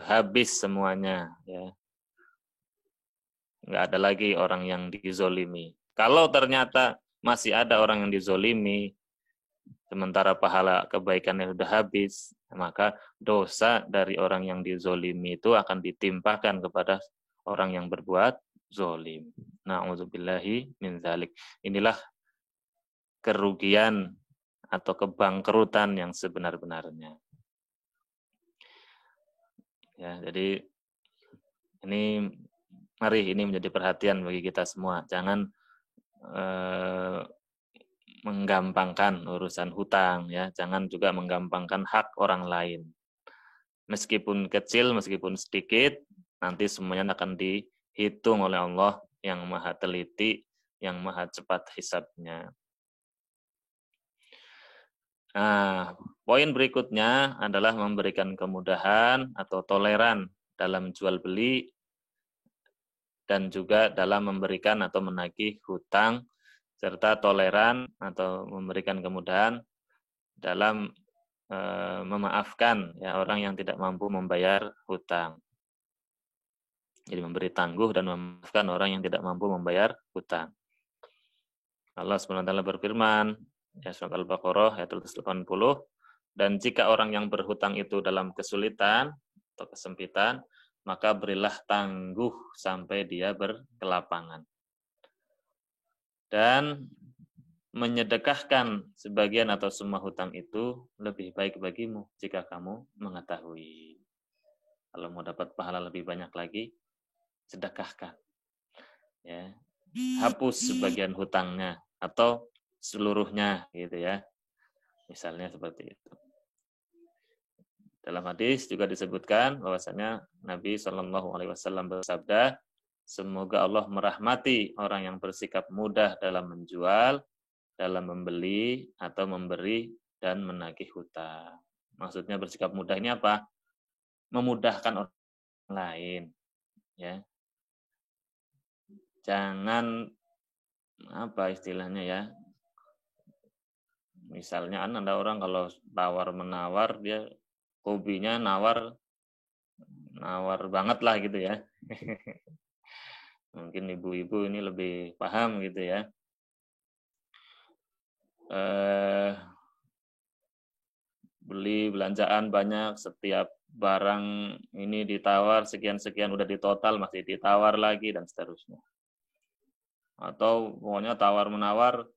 habis semuanya, ya. Nggak ada lagi orang yang dizolimi. Kalau ternyata masih ada orang yang dizolimi, sementara pahala kebaikannya sudah habis, maka dosa dari orang yang dizolimi itu akan ditimpakan kepada orang yang berbuat zolim. Na'udzubillahi min dzalik. Inilah kerugian atau kebangkrutan yang sebenar-benarnya. Ya, jadi mari ini menjadi perhatian bagi kita semua. Jangan menggampangkan urusan hutang, ya. Jangan juga menggampangkan hak orang lain. Meskipun kecil, meskipun sedikit, nanti semuanya akan dihitung oleh Allah yang maha teliti, yang maha cepat hisabnya. Nah, poin berikutnya adalah memberikan kemudahan atau toleran dalam jual beli dan juga dalam memberikan atau menagih hutang, serta toleran atau memberikan kemudahan dalam memaafkan, ya, orang yang tidak mampu membayar hutang. Jadi memberi tangguh dan memaafkan orang yang tidak mampu membayar hutang. Allah SWT berfirman, ya, surat Al-Baqarah ayat 180, dan jika orang yang berhutang itu dalam kesulitan atau kesempitan, maka berilah tangguh sampai dia berkelapangan. Dan menyedekahkan sebagian atau semua hutang itu lebih baik bagimu jika kamu mengetahui. Kalau mau dapat pahala lebih banyak lagi, sedekahkan. Ya. Hapus sebagian hutangnya atau seluruhnya, gitu ya. Misalnya seperti itu. Dalam hadis juga disebutkan bahwasanya Nabi SAW bersabda, semoga Allah merahmati orang yang bersikap mudah dalam menjual, dalam membeli atau memberi dan menagih hutang. Maksudnya bersikap mudah ini apa? Memudahkan orang lain, ya. Jangan apa istilahnya, ya. Misalnya ada orang kalau tawar menawar, dia hobinya nawar banget lah gitu ya. Mungkin ibu-ibu ini lebih paham gitu ya. Beli belanjaan banyak, setiap barang ini ditawar sekian-sekian, udah ditotal masih ditawar lagi dan seterusnya. atau pokoknya tawar-menawar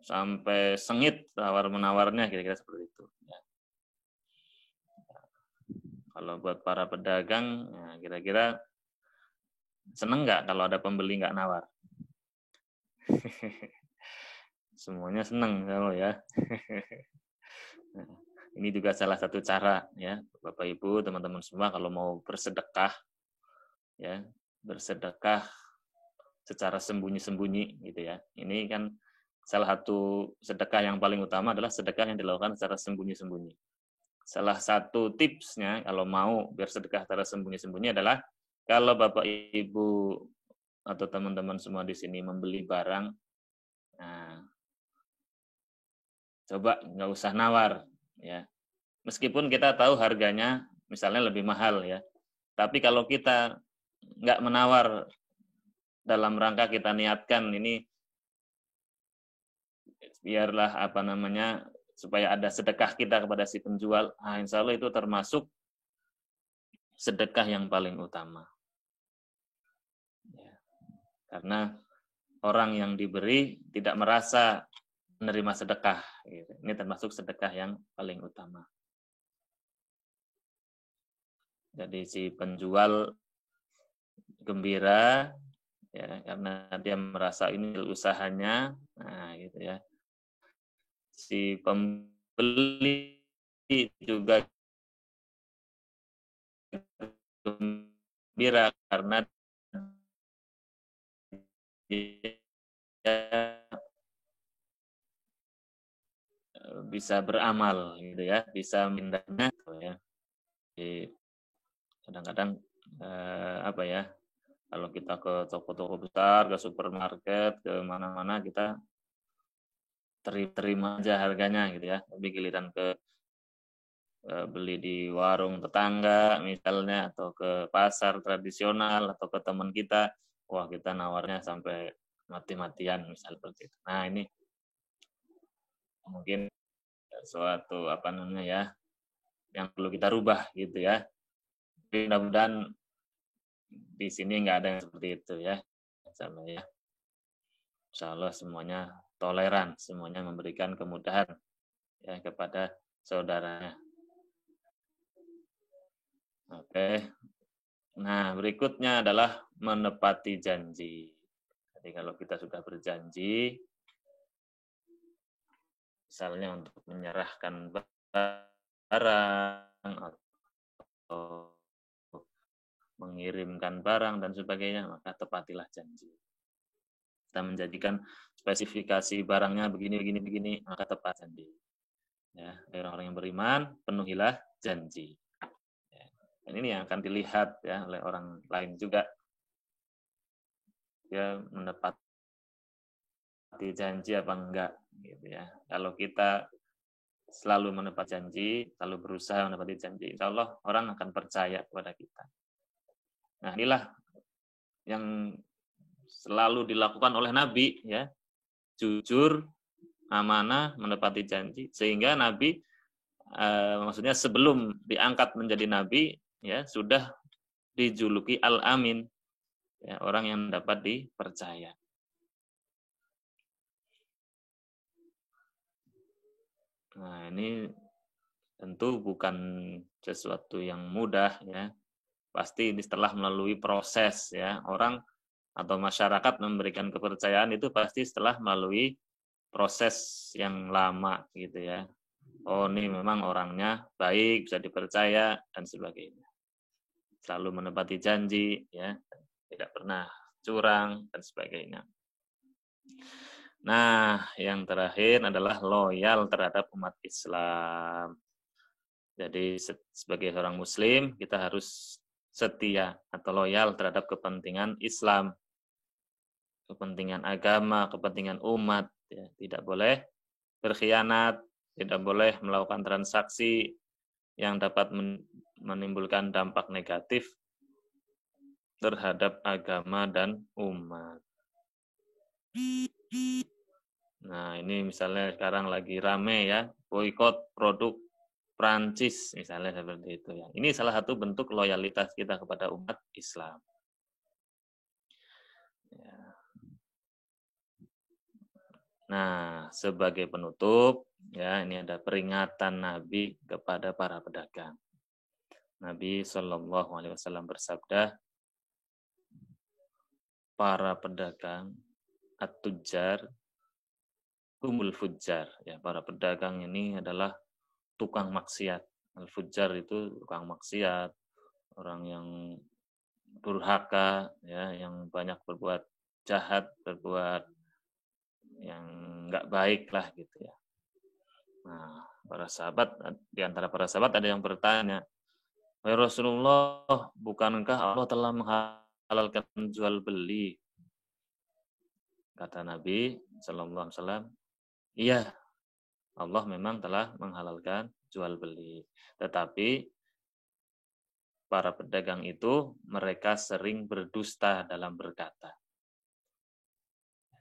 sampai sengit tawar-menawarnya, kira-kira seperti itu. Ya. Kalau buat para pedagang, ya kira-kira seneng nggak kalau ada pembeli nggak nawar? Semuanya seneng kalau ya. Nah, ini juga salah satu cara ya, Bapak Ibu, teman-teman semua kalau mau bersedekah ya, bersedekah secara sembunyi-sembunyi gitu ya. Ini kan salah satu sedekah yang paling utama adalah sedekah yang dilakukan secara sembunyi-sembunyi. Salah satu tipsnya kalau mau bersedekah secara sembunyi-sembunyi adalah kalau Bapak Ibu atau teman-teman semua di sini membeli barang, nah, coba nggak usah nawar ya. Meskipun kita tahu harganya misalnya lebih mahal ya, tapi kalau kita nggak menawar dalam rangka kita niatkan ini biarlah apa namanya supaya ada sedekah kita kepada si penjual, insya Allah itu termasuk sedekah yang paling utama. Ya. Karena orang yang diberi tidak merasa menerima sedekah. Gitu. Ini termasuk sedekah yang paling utama. Jadi si penjual gembira ya karena dia merasa ini usahanya, nah gitu ya. Si pembeli juga gembira karena dia bisa beramal gitu ya, bisa mindahnya gitu ya. Jadi kadang-kadang apa ya, kalau kita ke toko-toko besar, ke supermarket, ke mana-mana kita terima aja harganya gitu ya. Tapi giliran ke beli di warung tetangga misalnya atau ke pasar tradisional atau ke teman kita, wah kita nawarnya sampai mati-matian misal seperti itu. Nah, ini mungkin suatu apa namanya ya yang perlu kita rubah gitu ya. Tapi mudah-mudahan di sini nggak ada yang seperti itu ya. Insya Allah semuanya toleran, semuanya memberikan kemudahan ya kepada saudaranya. Oke. Nah, berikutnya adalah menepati janji. Jadi kalau kita sudah berjanji, misalnya untuk menyerahkan barang atau mengirimkan barang dan sebagainya, maka tepatilah janji. Kita menjadikan spesifikasi barangnya begini, maka tepat janji. Ya, orang-orang yang beriman, penuhilah janji. Ya, dan ini yang akan dilihat ya oleh orang lain juga. Dia menepati janji apa enggak gitu ya. Kalau kita selalu menepati janji, selalu berusaha menepati janji, insya Allah orang akan percaya kepada kita. Nah, inilah yang selalu dilakukan oleh Nabi ya. Jujur, amanah, menepati janji, sehingga Nabi maksudnya sebelum diangkat menjadi nabi ya sudah dijuluki Al-Amin ya, orang yang dapat dipercaya. Nah, ini tentu bukan sesuatu yang mudah ya. Pasti ini setelah melalui proses ya. Orang atau masyarakat memberikan kepercayaan itu pasti setelah melalui proses yang lama gitu ya. Oh, ini memang orangnya baik, bisa dipercaya dan sebagainya. Selalu menepati janji ya, tidak pernah curang dan sebagainya. Nah, yang terakhir adalah loyal terhadap umat Islam. Jadi sebagai seorang muslim kita harus setia atau loyal terhadap kepentingan Islam, kepentingan agama, kepentingan umat. Ya. Tidak boleh berkhianat, tidak boleh melakukan transaksi yang dapat menimbulkan dampak negatif terhadap agama dan umat. Nah, ini misalnya sekarang lagi rame ya, boikot produk Prancis misalnya seperti itu ya. Ini salah satu bentuk loyalitas kita kepada umat Islam. Nah, sebagai penutup, ya ini ada peringatan Nabi kepada para pedagang. Nabi Shallallahu Alaihi Wasallam bersabda, para pedagang at-tujjar humul fujjar. Ya, para pedagang ini adalah tukang maksiat. Al-fujjar itu tukang maksiat, orang yang durhaka, ya, yang banyak berbuat jahat, berbuat yang nggak baik lah gitu ya. Nah, para sahabat, di antara para sahabat ada yang bertanya, "Wahai Rasulullah, bukankah Allah telah menghalalkan jual beli?" Kata Nabi Sallallahu Alaihi Wasallam, "Iya, Allah memang telah menghalalkan jual beli. Tetapi para pedagang itu mereka sering berdusta dalam berkata."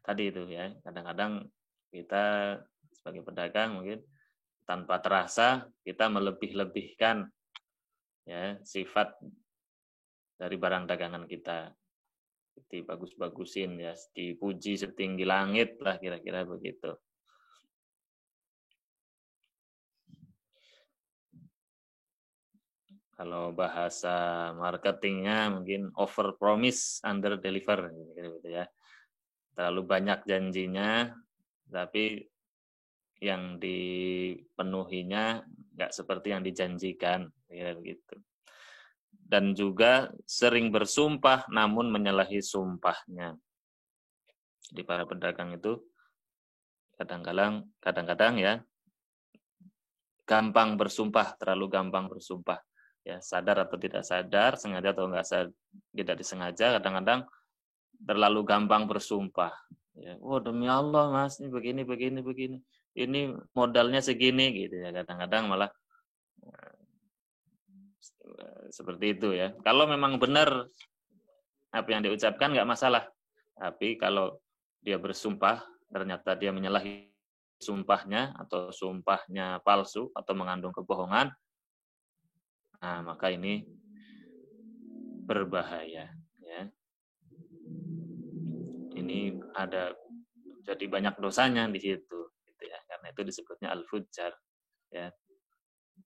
Tadi itu ya, kadang-kadang kita sebagai pedagang mungkin tanpa terasa kita melebih-lebihkan ya sifat dari barang dagangan kita. Dibagus-bagusin ya, dipuji setinggi langit lah kira-kira begitu. Kalau bahasa marketingnya mungkin over promise under deliver gitu ya. Terlalu banyak janjinya, tapi yang dipenuhinya nggak seperti yang dijanjikan, ya begitu. Dan juga sering bersumpah namun menyalahi sumpahnya. Jadi para pedagang itu kadang-kadang ya gampang bersumpah, terlalu gampang bersumpah. Ya, sadar atau tidak sadar, sengaja atau tidak disengaja, kadang-kadang terlalu gampang bersumpah. Ya, oh demi Allah Mas, ini begini. Ini modalnya segini gitu ya. Kadang-kadang malah seperti itu ya. Kalau memang benar apa yang diucapkan nggak masalah. Tapi kalau dia bersumpah, ternyata dia menyalahi sumpahnya atau sumpahnya palsu atau mengandung kebohongan, nah maka ini berbahaya. Ya. Ini ada jadi banyak dosanya di situ, gitu ya. Karena itu disebutnya al-fujjar, ya,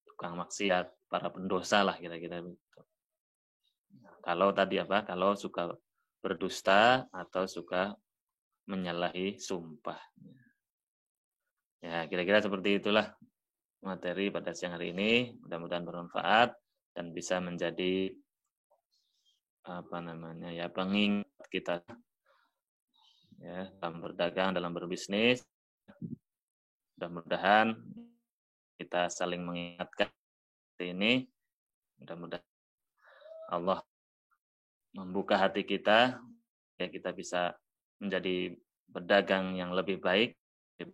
tukang maksiat, para pendosa lah kira-kira begitu. Nah, kalau tadi apa? Kalau suka berdusta atau suka menyalahi sumpah. Ya, kira-kira seperti itulah materi pada siang hari ini. Mudah-mudahan bermanfaat dan bisa menjadi pengingat kita ya dalam berdagang, dalam berbisnis. Mudah-mudahan kita saling mengingatkan ini. Mudah-mudahan Allah membuka hati kita ya kita bisa menjadi pedagang yang lebih baik,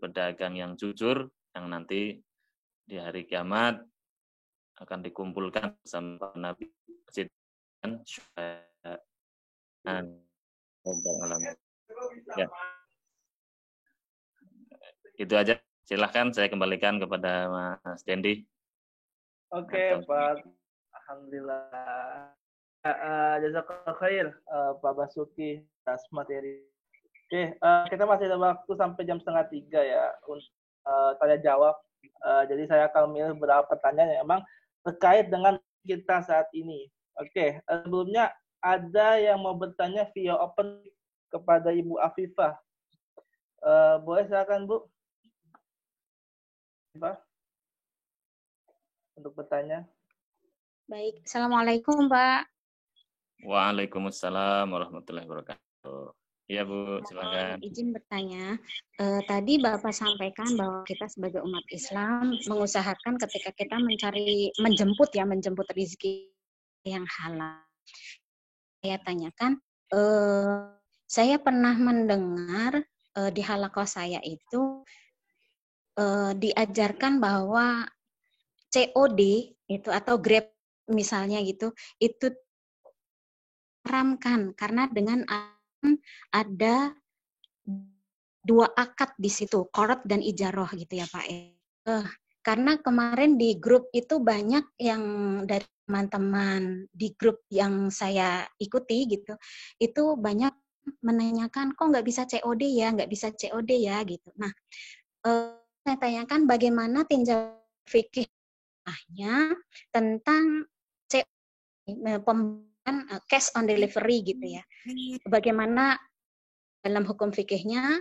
pedagang yang jujur yang nanti di hari kiamat akan dikumpulkan bersama Nabi dan ya. Itu aja. Silahkan saya kembalikan kepada Mas Dendi. Oke, Pak. Alhamdulillah. Jazakallah khair, Pak Basuki atas materi. Oke, kita masih ada waktu sampai jam 2:30 ya untuk tanya jawab. Jadi saya akan memilih beberapa pertanyaan yang memang terkait dengan kita saat ini. Oke, sebelumnya ada yang mau bertanya via open kepada Ibu Afifah. Boleh silakan Bu. Afifah untuk bertanya. Baik, Assalamualaikum Pak. Waalaikumsalam warahmatullahi wabarakatuh. Iya Bu, silakan. Izin bertanya, tadi Bapak sampaikan bahwa kita sebagai umat Islam mengusahakan ketika kita menjemput rezeki yang halal. Saya tanyakan, saya pernah mendengar di halaqah saya itu diajarkan bahwa COD itu atau Grab misalnya gitu, itu haramkan karena dengan ada 2 akad di situ, qarad dan ijarah gitu ya Pak. Karena kemarin di grup itu banyak yang dari teman-teman di grup yang saya ikuti gitu, itu banyak menanyakan, kok nggak bisa COD ya, nggak bisa COD ya, gitu. Nah, saya tanyakan bagaimana tinjau fikihnya tentang pemberian cash on delivery gitu ya. Bagaimana dalam hukum fikihnya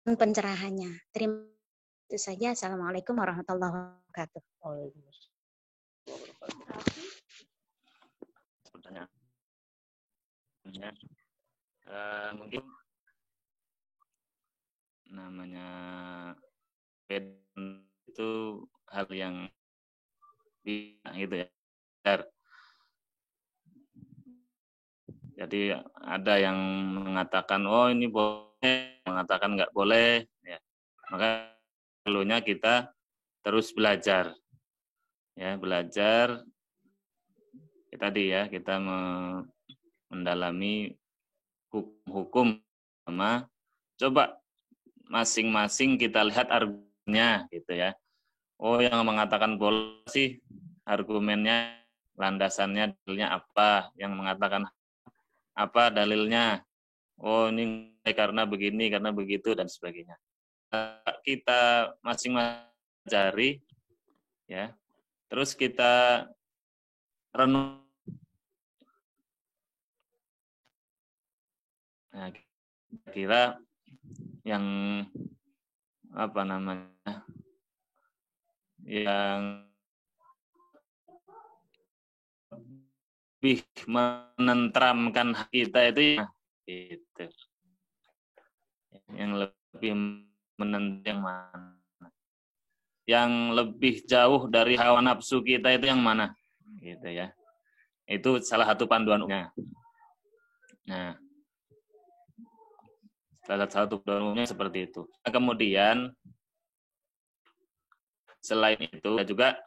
dan pencerahannya. Terima kasih. Itu saja. Assalamualaikum warahmatullahi wabarakatuh. Pertanyaan. Mungkin namanya itu hal yang gitu ya. Jadi ada yang mengatakan oh ini boleh, mengatakan nggak boleh, ya. Maka perlunya kita terus belajar, ya belajar. Tadi ya kita mendalami hukum sama coba masing-masing kita lihat argumennya gitu ya. Oh yang mengatakan boleh sih argumennya, landasannya, dalilnya apa? Yang mengatakan apa dalilnya? Oh ini karena begini, karena begitu dan sebagainya. Kita masing-masing cari ya. Terus kita renung. Nah, kira yang apa namanya? Yang lebih menenteramkan kita itu ya, gitu. Yang lebih menentukan yang mana? Yang lebih jauh dari hawa nafsu kita itu yang mana? Gitu ya. Itu salah satu panduannya. Nah, salah satu panduannya seperti itu. Nah, kemudian selain itu juga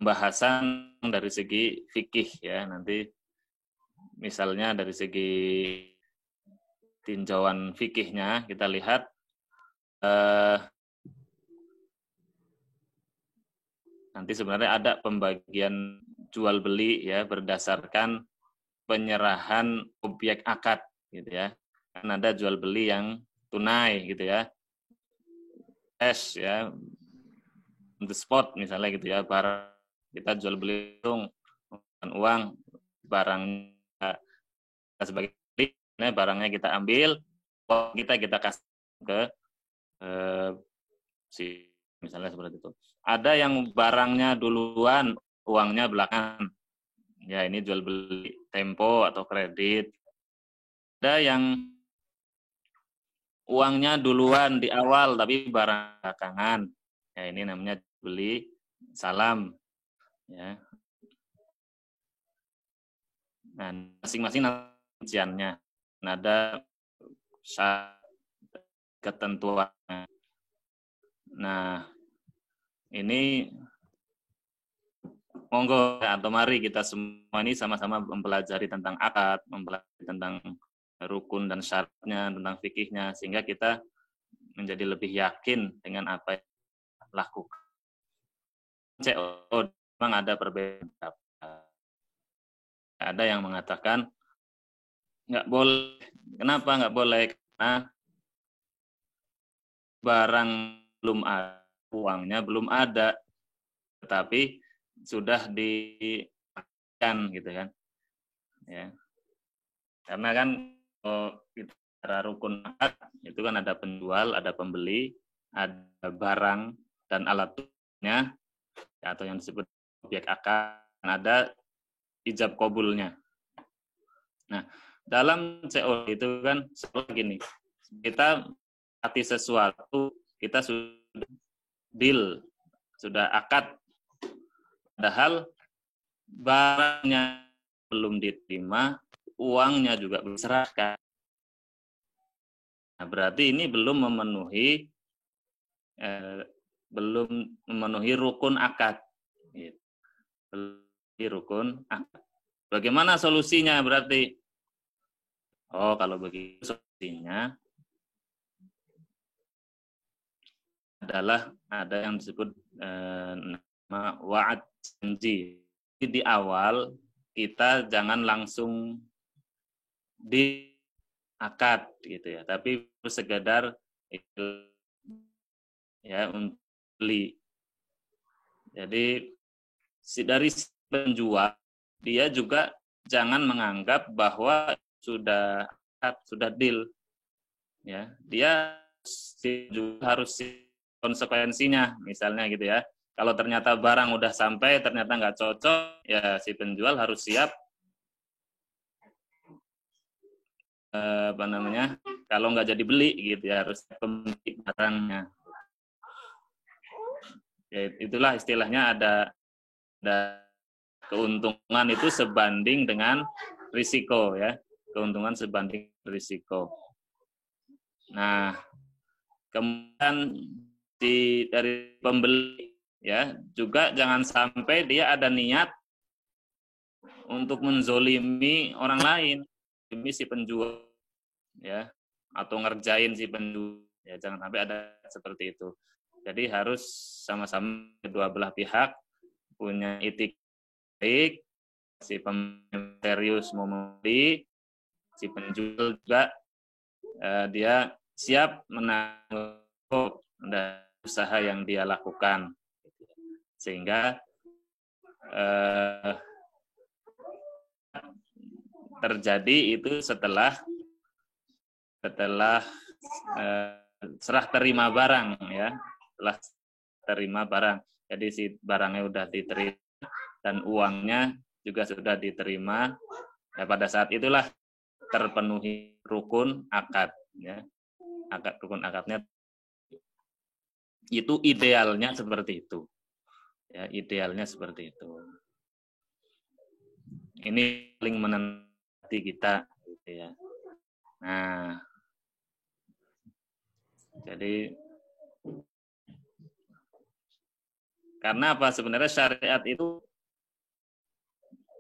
pembahasan dari segi fikih ya, nanti misalnya dari segi tinjauan fikihnya kita lihat nanti sebenarnya ada pembagian jual beli ya berdasarkan penyerahan objek akad gitu ya. Kan ada jual beli yang tunai gitu ya. Cash ya, on the spot misalnya gitu ya, barang kita jual beli uang, barang sebagai beli, barangnya kita ambil, uang kita kasih ke si misalnya seperti itu. Ada yang barangnya duluan, uangnya belakangan. Ya ini jual beli tempo atau kredit. Ada yang uangnya duluan di awal tapi barang belakangan. Ya ini namanya beli salam. Ya. Nah, masing-masing rinciannya. Ada ketentuannya. Nah, ini monggo atau mari kita semua ini sama-sama mempelajari tentang akad, mempelajari tentang rukun dan syaratnya, tentang fikihnya, sehingga kita menjadi lebih yakin dengan apa yang lakukan. Memang ada perbedaan. Ada yang mengatakan nggak boleh. Kenapa nggak boleh? Karena barang belum ada, uangnya belum ada, tetapi sudah diakan gitu kan. Ya. Karena kan secara rukun akad itu kan ada penjual, ada pembeli, ada barang dan alatnya atau yang disebut objek akad, ada ijab kabulnya. Nah, dalam CO itu kan seperti gini, kita hati sesuatu, kita sudah deal, sudah akad, padahal barangnya belum diterima, uangnya juga belum diserahkan. Nah, berarti ini belum memenuhi rukun akad. Rukun akad. Bagaimana solusinya berarti? Oh, kalau begitu solusinya adalah ada yang disebut nama wa'ad janji. Di awal kita jangan langsung akad gitu ya, tapi sekedar ya untuk beli. Jadi dari penjual dia juga jangan menganggap bahwa sudah deal ya. Dia juga harus konsekuensinya misalnya gitu ya. Kalau ternyata barang udah sampai ternyata nggak cocok, ya si penjual harus siap kalau nggak jadi beli gitu ya, harus pemilik barangnya. Ya, itulah istilahnya ada keuntungan itu sebanding dengan risiko ya, keuntungan sebanding risiko. Nah, kemudian dari pembeli ya juga jangan sampai dia ada niat untuk menzolimi orang lain, demi si penjual ya, atau ngerjain si penjual ya, jangan sampai ada seperti itu. Jadi harus sama-sama kedua belah pihak punya etik baik, si pembeli serius mau membeli, si penjual juga dia siap menanggung usaha yang dia lakukan, sehingga terjadi itu setelah serah terima barang ya, setelah terima barang. Jadi si barangnya udah diterima dan uangnya juga sudah diterima. Ya, pada saat itulah terpenuhi rukun akad ya. Rukun akadnya itu idealnya seperti itu. Ya, idealnya seperti itu. Ini paling menanti kita gitu ya. Nah, jadi karena apa? Sebenarnya syariat itu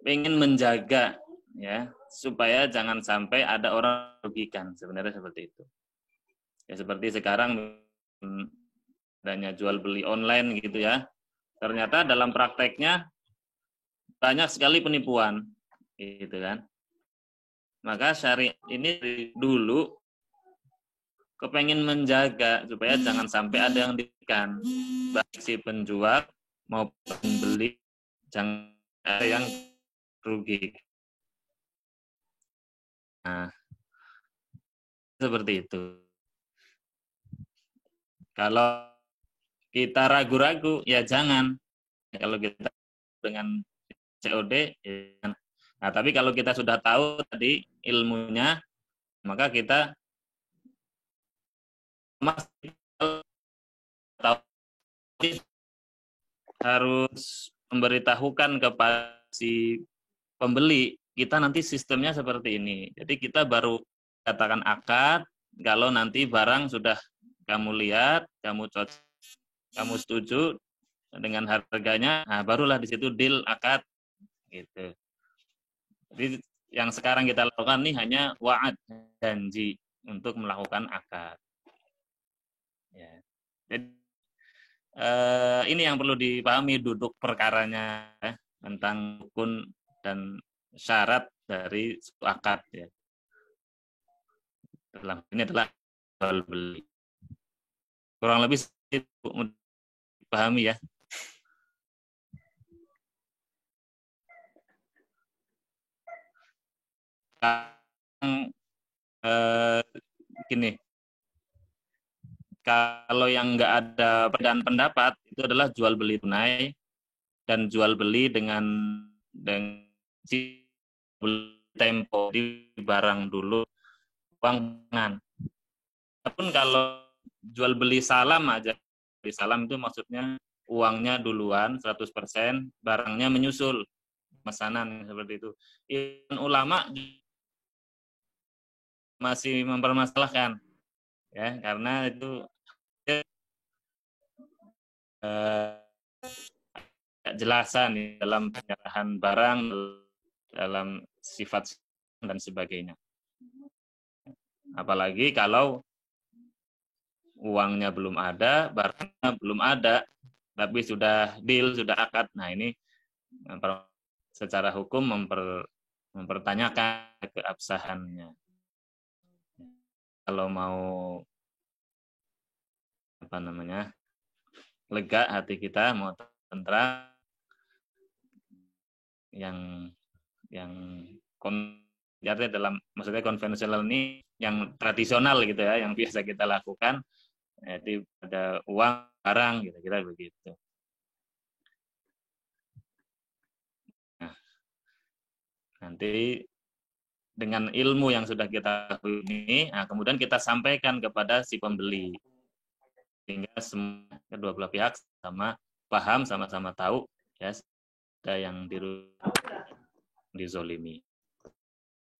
ingin menjaga ya, supaya jangan sampai ada orang merugikan, sebenarnya seperti itu. Ya seperti sekarang adanya jual beli online gitu ya. Ternyata dalam prakteknya banyak sekali penipuan gitu kan. Maka syariat ini dulu kepengen menjaga supaya jangan sampai ada yang dirugikan, baik si penjual maupun pembeli, jangan ada yang rugi. Nah, seperti itu. Kalau kita ragu-ragu, ya jangan. Kalau kita dengan COD, ya jangan. Nah, tapi kalau kita sudah tahu tadi ilmunya, maka kita harus memberitahukan kepada si pembeli, kita nanti sistemnya seperti ini. Jadi kita baru katakan akad, kalau nanti barang sudah kamu lihat, kamu cocok, kamu setuju dengan harganya, nah barulah di situ deal akad gitu. Jadi yang sekarang kita lakukan nih hanya wa'ad, janji untuk melakukan akad. Ya. Jadi ini yang perlu dipahami duduk perkaranya ya, tentang rukun dan syarat dari suatu akad ya. Dalam ini adalah jual beli. Kurang lebih itu dipahami ya. Gini, kalau yang nggak ada perbedaan pendapat itu adalah jual beli tunai dan jual beli dengan tempo di barang dulu uang dengan. Walaupun kalau jual beli salam aja, beli salam itu maksudnya uangnya duluan 100%, barangnya menyusul, pesanan seperti itu. Ulama masih mempermasalahkan ya, karena itu jelasan dalam penyerahan barang, dalam sifat dan sebagainya. Apalagi kalau uangnya belum ada, barangnya belum ada, tapi sudah deal, sudah akad. Nah ini secara hukum mempertanyakan keabsahannya. kalau mau apa namanya lega hati kita, mau tentram, yang artinya dalam maksudnya konvensional ini yang tradisional gitu ya, yang biasa kita lakukan, jadi ada uang, barang, gitu, kira begitu. Nah, nanti dengan ilmu yang sudah kita tahu ini, nah, kemudian kita sampaikan kepada si pembeli, sehingga semua kedua belah pihak sama paham, sama-sama tahu, ya, ada yang dizolimi.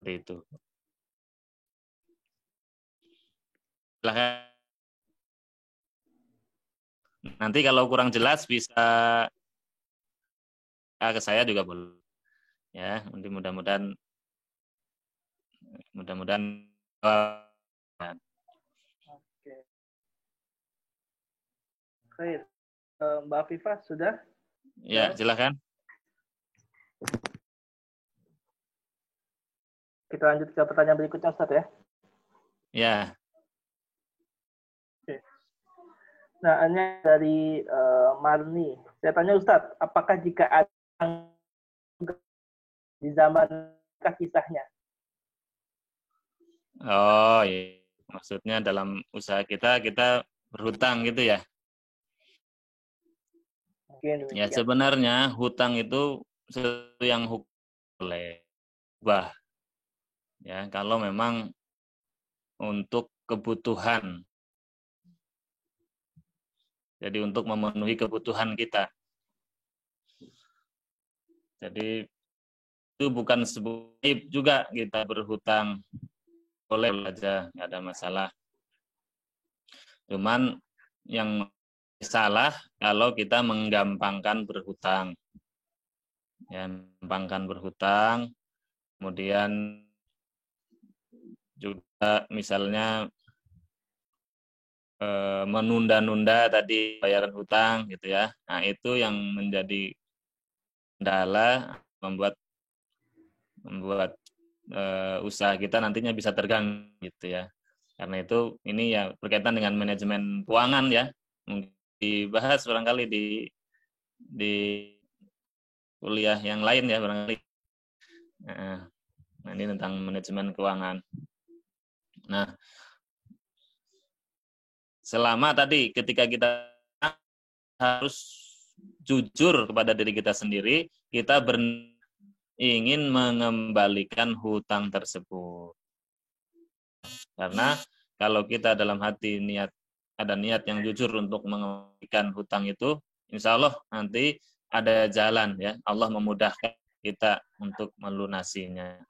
Seperti itu. Silahkan. Nanti kalau kurang jelas bisa ke saya juga boleh. Ya, mudah-mudahan Oke. Baik. Mbak Afifah sudah? Ya, silakan. Kita lanjut ke pertanyaan berikutnya, Ustaz ya. Ya. Oke. Nah, ini dari Marni. Saya tanya Ustaz, apakah jika ada di zaman kisahnya? Oh, iya. Maksudnya dalam usaha kita berhutang gitu ya? Mungkin, ya, sebenarnya hutang itu sesuatu yang boleh ubah. Ya, kalau memang untuk kebutuhan. Jadi untuk memenuhi kebutuhan kita. Jadi itu bukan sebuah aib juga kita berhutang. Boleh aja, nggak ada masalah. Cuman yang salah kalau kita menggampangkan berhutang. Ya, menggampangkan berhutang, kemudian juga misalnya menunda-nunda tadi bayaran hutang gitu ya. Nah, itu yang menjadi kendala membuat usaha kita nantinya bisa terganggu gitu ya. Karena itu ini ya berkaitan dengan manajemen keuangan ya. Mungkin dibahas barangkali di kuliah yang lain ya barangkali. Nah, ini tentang manajemen keuangan. Nah, selama tadi ketika kita harus jujur kepada diri kita sendiri, kita ingin mengembalikan hutang tersebut. Karena kalau kita dalam hati ada niat yang jujur untuk mengembalikan hutang itu, insya Allah nanti ada jalan ya, Allah memudahkan kita untuk melunasinya.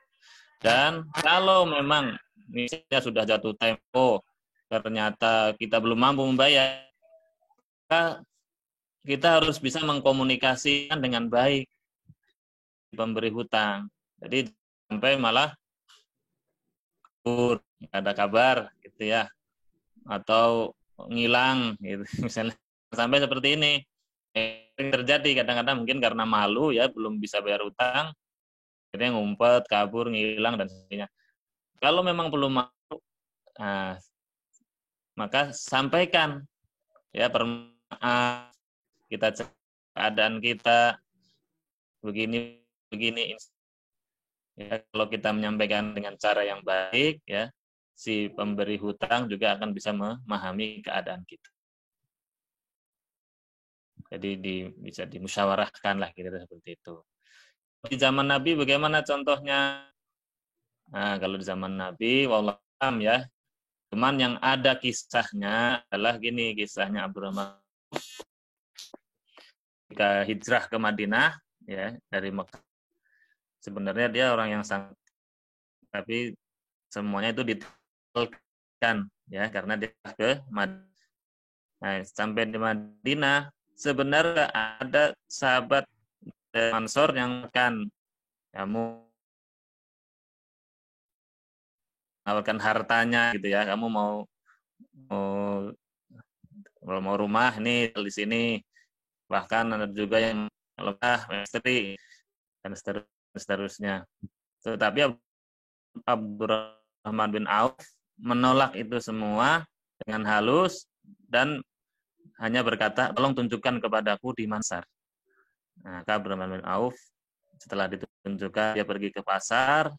Dan kalau memang misalnya sudah jatuh tempo, ternyata kita belum mampu membayar, kita harus bisa mengkomunikasikan dengan baik pemberi hutang. Jadi sampai malah nggak ada kabar gitu ya, atau ngilang gitu misalnya, sampai seperti ini. Terjadi kadang-kadang mungkin karena malu ya, belum bisa bayar utang, akhirnya ngumpet, kabur, ngilang dan sebagainya. Kalau memang belum malu, maka sampaikan ya, permaaf, kita cek keadaan kita begini ya. Kalau kita menyampaikan dengan cara yang baik ya, si pemberi hutang juga akan bisa memahami keadaan kita. Jadi bisa dimusyawarahkan lah kira-kira seperti itu. Di zaman Nabi bagaimana contohnya? Nah, kalau di zaman Nabi, wallahualam ya, cuman yang ada kisahnya adalah gini, kisahnya Abdurrahman ketika hijrah ke Madinah ya dari Mekah. Sebenarnya dia orang yang sangat, tapi semuanya itu ditelkan ya karena dia ke Madinah. Nah, sampai di Madinah sebenarnya ada sahabat Ansor yang akan kamu menawarkan hartanya gitu ya, kamu mau rumah ini di sini, bahkan ada juga yang lemah istri dan seterusnya. Tetapi Abdurrahman bin Auf menolak itu semua dengan halus dan hanya berkata, tolong tunjukkan kepadaku di Mansar. Nah, Abdurrahman bin Auf setelah ditunjukkan, dia pergi ke pasar,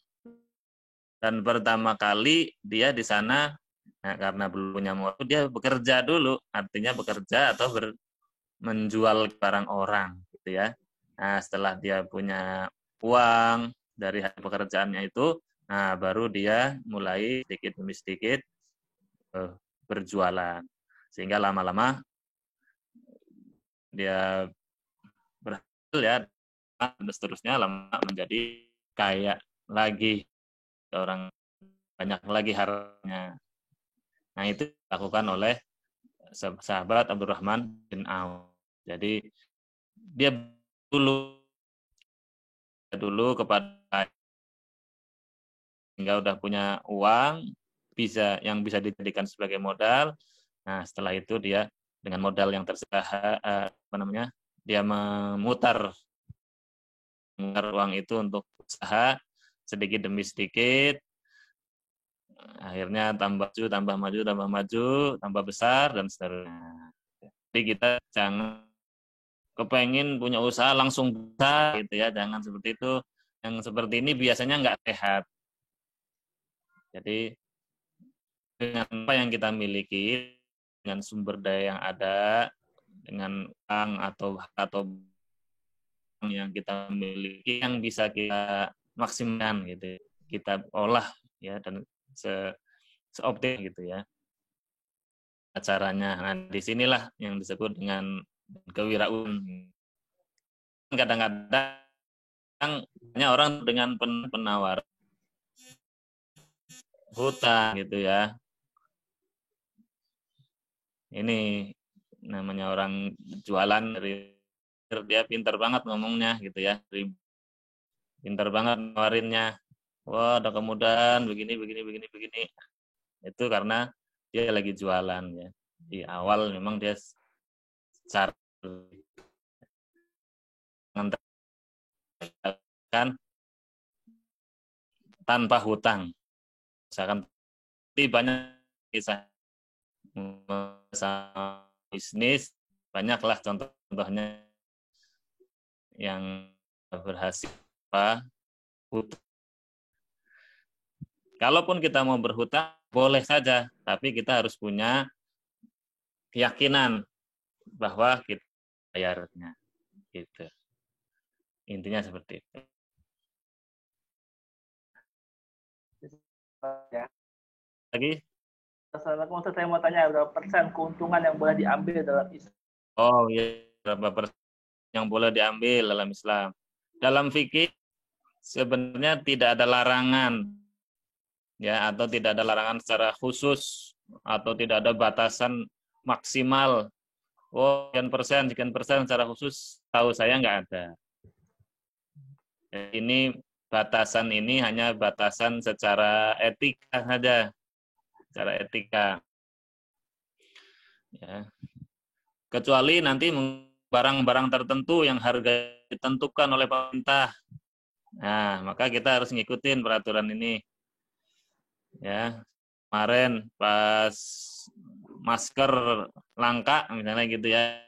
dan pertama kali dia di sana, nah, karena belum punya modal, dia bekerja dulu, artinya bekerja atau menjual barang orang, gitu ya. Nah, setelah dia punya uang dari pekerjaannya itu, nah baru dia mulai sedikit demi sedikit berjualan, sehingga lama-lama dia berhasil ya, dan seterusnya lama menjadi kaya lagi, orang banyak lagi hartanya. Nah, itu dilakukan oleh sahabat Abdurrahman bin Auf. Jadi dia dulu kepada hingga udah punya uang yang bisa dijadikan sebagai modal. Nah, setelah itu dia dengan modal yang tersedia dia memutar uang itu untuk usaha sedikit demi sedikit. Akhirnya tambah maju, tambah besar dan seterusnya. Jadi kita jangan kepengen punya usaha langsung besar gitu ya, jangan seperti itu. Yang seperti ini biasanya nggak sehat. Jadi dengan apa yang kita miliki, dengan sumber daya yang ada, dengan uang atau yang kita miliki yang bisa kita maksimalkan gitu, kita olah ya dan seoptimal gitu ya caranya. Nah, disinilah yang disebut dengan kewirausahaan. Kadang-kadang hanya orang dengan penawar hutang gitu ya. Ini namanya orang jualan, dia pintar banget ngomongnya gitu ya. Pintar banget nawarinnya. Wah, ada kemudahan begini. Itu karena dia lagi jualan ya. Di awal memang dia cara kan tanpa hutang. Misalkan banyak kisah bisnis, banyaklah contohnya yang berhasil hutang. Kalaupun kita mau berhutang, boleh saja, tapi kita harus punya keyakinan bahwa kita bayarnya. Gitu. Intinya seperti itu. Ya. Lagi? Assalamualaikum, saya mau tanya berapa persen keuntungan yang boleh diambil dalam Islam? Oh iya, berapa persen yang boleh diambil dalam Islam? Dalam fikih sebenarnya tidak ada larangan ya, atau tidak ada larangan secara khusus, atau tidak ada batasan maksimal. Oh, sekian persen secara khusus, tahu saya nggak ada. Ini batasan ini hanya batasan secara etika saja, secara etika. Ya. Kecuali nanti barang-barang tertentu yang harga ditentukan oleh pemerintah. Nah, maka kita harus ngikutin peraturan ini. Ya, kemarin pas masker langka misalnya gitu ya,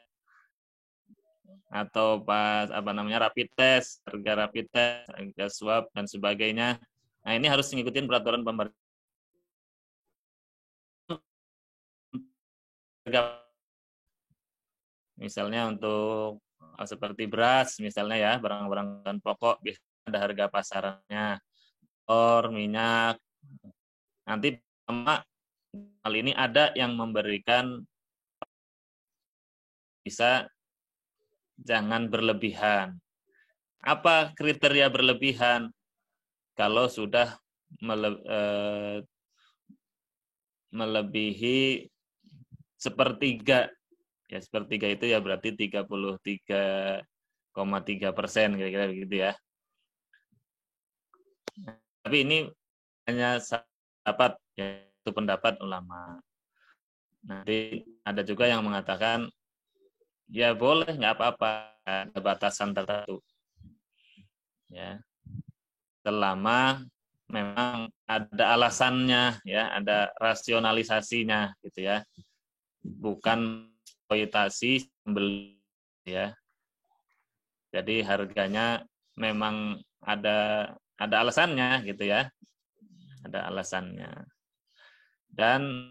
atau pas rapid test, harga rapid test, harga swab dan sebagainya. Nah, ini harus ngikutin peraturan pemerintah. Misalnya untuk seperti beras misalnya ya, barang-barang pokok biasanya ada harga pasarannya, minyak. Nanti hal ini ada yang memberikan bisa jangan berlebihan. Apa kriteria berlebihan? Kalau sudah melebihi sepertiga, ya sepertiga itu ya berarti 33,3%, kira-kira begitu ya. Tapi ini hanya pendapat, yaitu pendapat ulama. Nanti ada juga yang mengatakan ya boleh, nggak apa-apa, ada batasan tertentu. Ya. Selama memang ada alasannya ya, ada rasionalisasinya gitu ya. Bukan eksploitasi pembeli ya. Jadi harganya memang ada alasannya gitu ya. Ada alasannya. Dan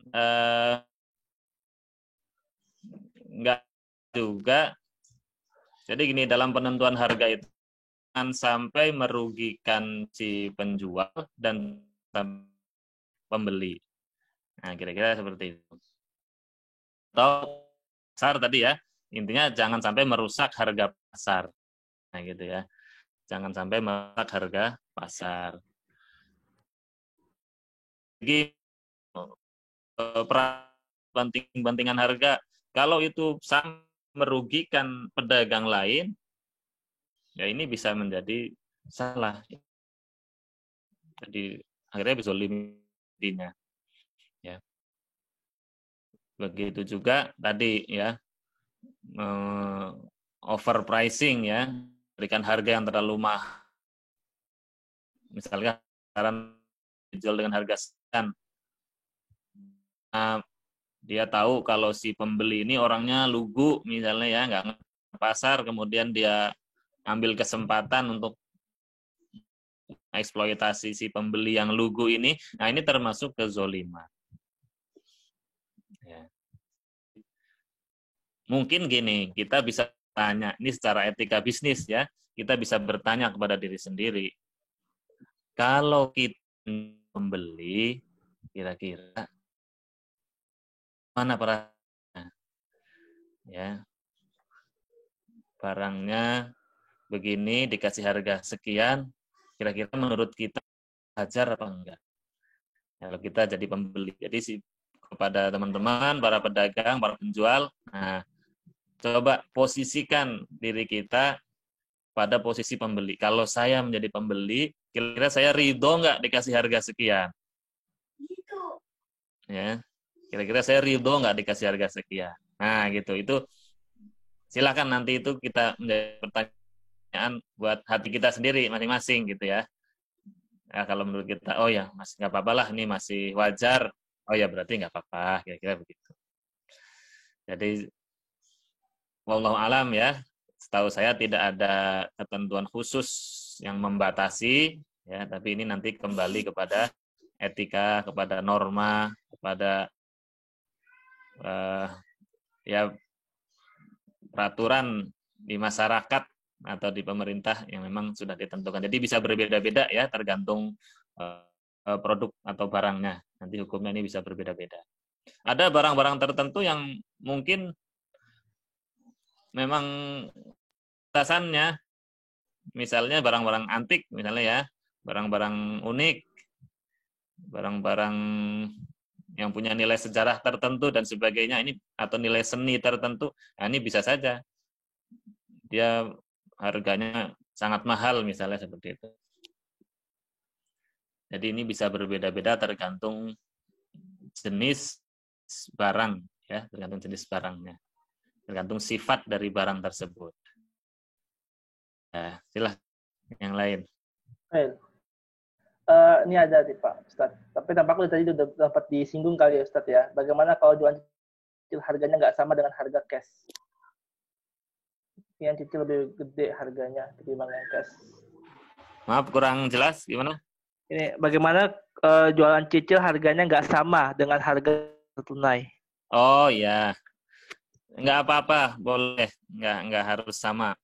enggak juga. Jadi gini, dalam penentuan harga itu jangan sampai merugikan si penjual dan pembeli. Nah, kira-kira seperti itu. Atau pasar tadi ya, intinya jangan sampai merusak harga pasar. Nah, gitu ya. Jangan sampai merusak harga pasar. Jadi banting-bantingan harga, kalau itu sangat merugikan pedagang lain, ya ini bisa menjadi salah. Jadi akhirnya bisa limitinya. Ya. Begitu juga tadi ya, overpricing ya, berikan harga yang terlalu mahal. Misalnya sekarang dijual dengan harga sekian. Nah, dia tahu kalau si pembeli ini orangnya lugu misalnya ya, nggak ngerti pasar, kemudian dia ambil kesempatan untuk eksploitasi si pembeli yang lugu ini. Nah, ini termasuk kezoliman. Ya. Mungkin gini, kita bisa tanya, ini secara etika bisnis ya, kita bisa bertanya kepada diri sendiri, kalau kita membeli, kira-kira mana perasaannya? Ya, barangnya begini, dikasih harga sekian, kira-kira menurut kita wajar apa enggak? Kalau kita jadi pembeli, jadi kepada teman-teman, para pedagang, para penjual, nah, coba posisikan diri kita pada posisi pembeli. Kalau saya menjadi pembeli, kira-kira saya ridho nggak dikasih harga sekian? Ya, kira-kira saya ridho nggak dikasih harga sekian? Nah, gitu. Itu silakan nanti itu kita menjadi pertanyaan buat hati kita sendiri masing-masing gitu ya. Nah, kalau menurut kita, oh ya, masih nggak apa-apa lah, ini masih wajar. Oh ya, berarti nggak apa-apa, kira-kira begitu. Jadi, wallahu alam ya, setahu saya tidak ada ketentuan khusus yang membatasi, ya, tapi ini nanti kembali kepada etika, kepada norma, kepada ya peraturan di masyarakat atau di pemerintah yang memang sudah ditentukan. Jadi bisa berbeda-beda ya, tergantung produk atau barangnya. Nanti hukumnya ini bisa berbeda-beda. Ada barang-barang tertentu yang mungkin memang batasannya, misalnya barang-barang antik, misalnya ya, barang-barang unik, barang-barang yang punya nilai sejarah tertentu dan sebagainya, ini atau nilai seni tertentu, nah ini bisa saja dia harganya sangat mahal misalnya seperti itu. Jadi ini bisa berbeda-beda tergantung jenis barang ya, tergantung jenis barangnya, tergantung sifat dari barang tersebut. Nah, silahkan yang lain. Ini ada nih Pak Ustadz, tapi tampaknya tadi udah dapat disinggung kali ya Ustadz ya. Bagaimana kalau jualan cicil harganya nggak sama dengan harga cash? Yang cicil lebih gede harganya ketimbang yang cash. Maaf kurang jelas, gimana? Ini bagaimana jualan cicil harganya nggak sama dengan harga tunai? Oh ya, nggak apa-apa, boleh, nggak harus sama.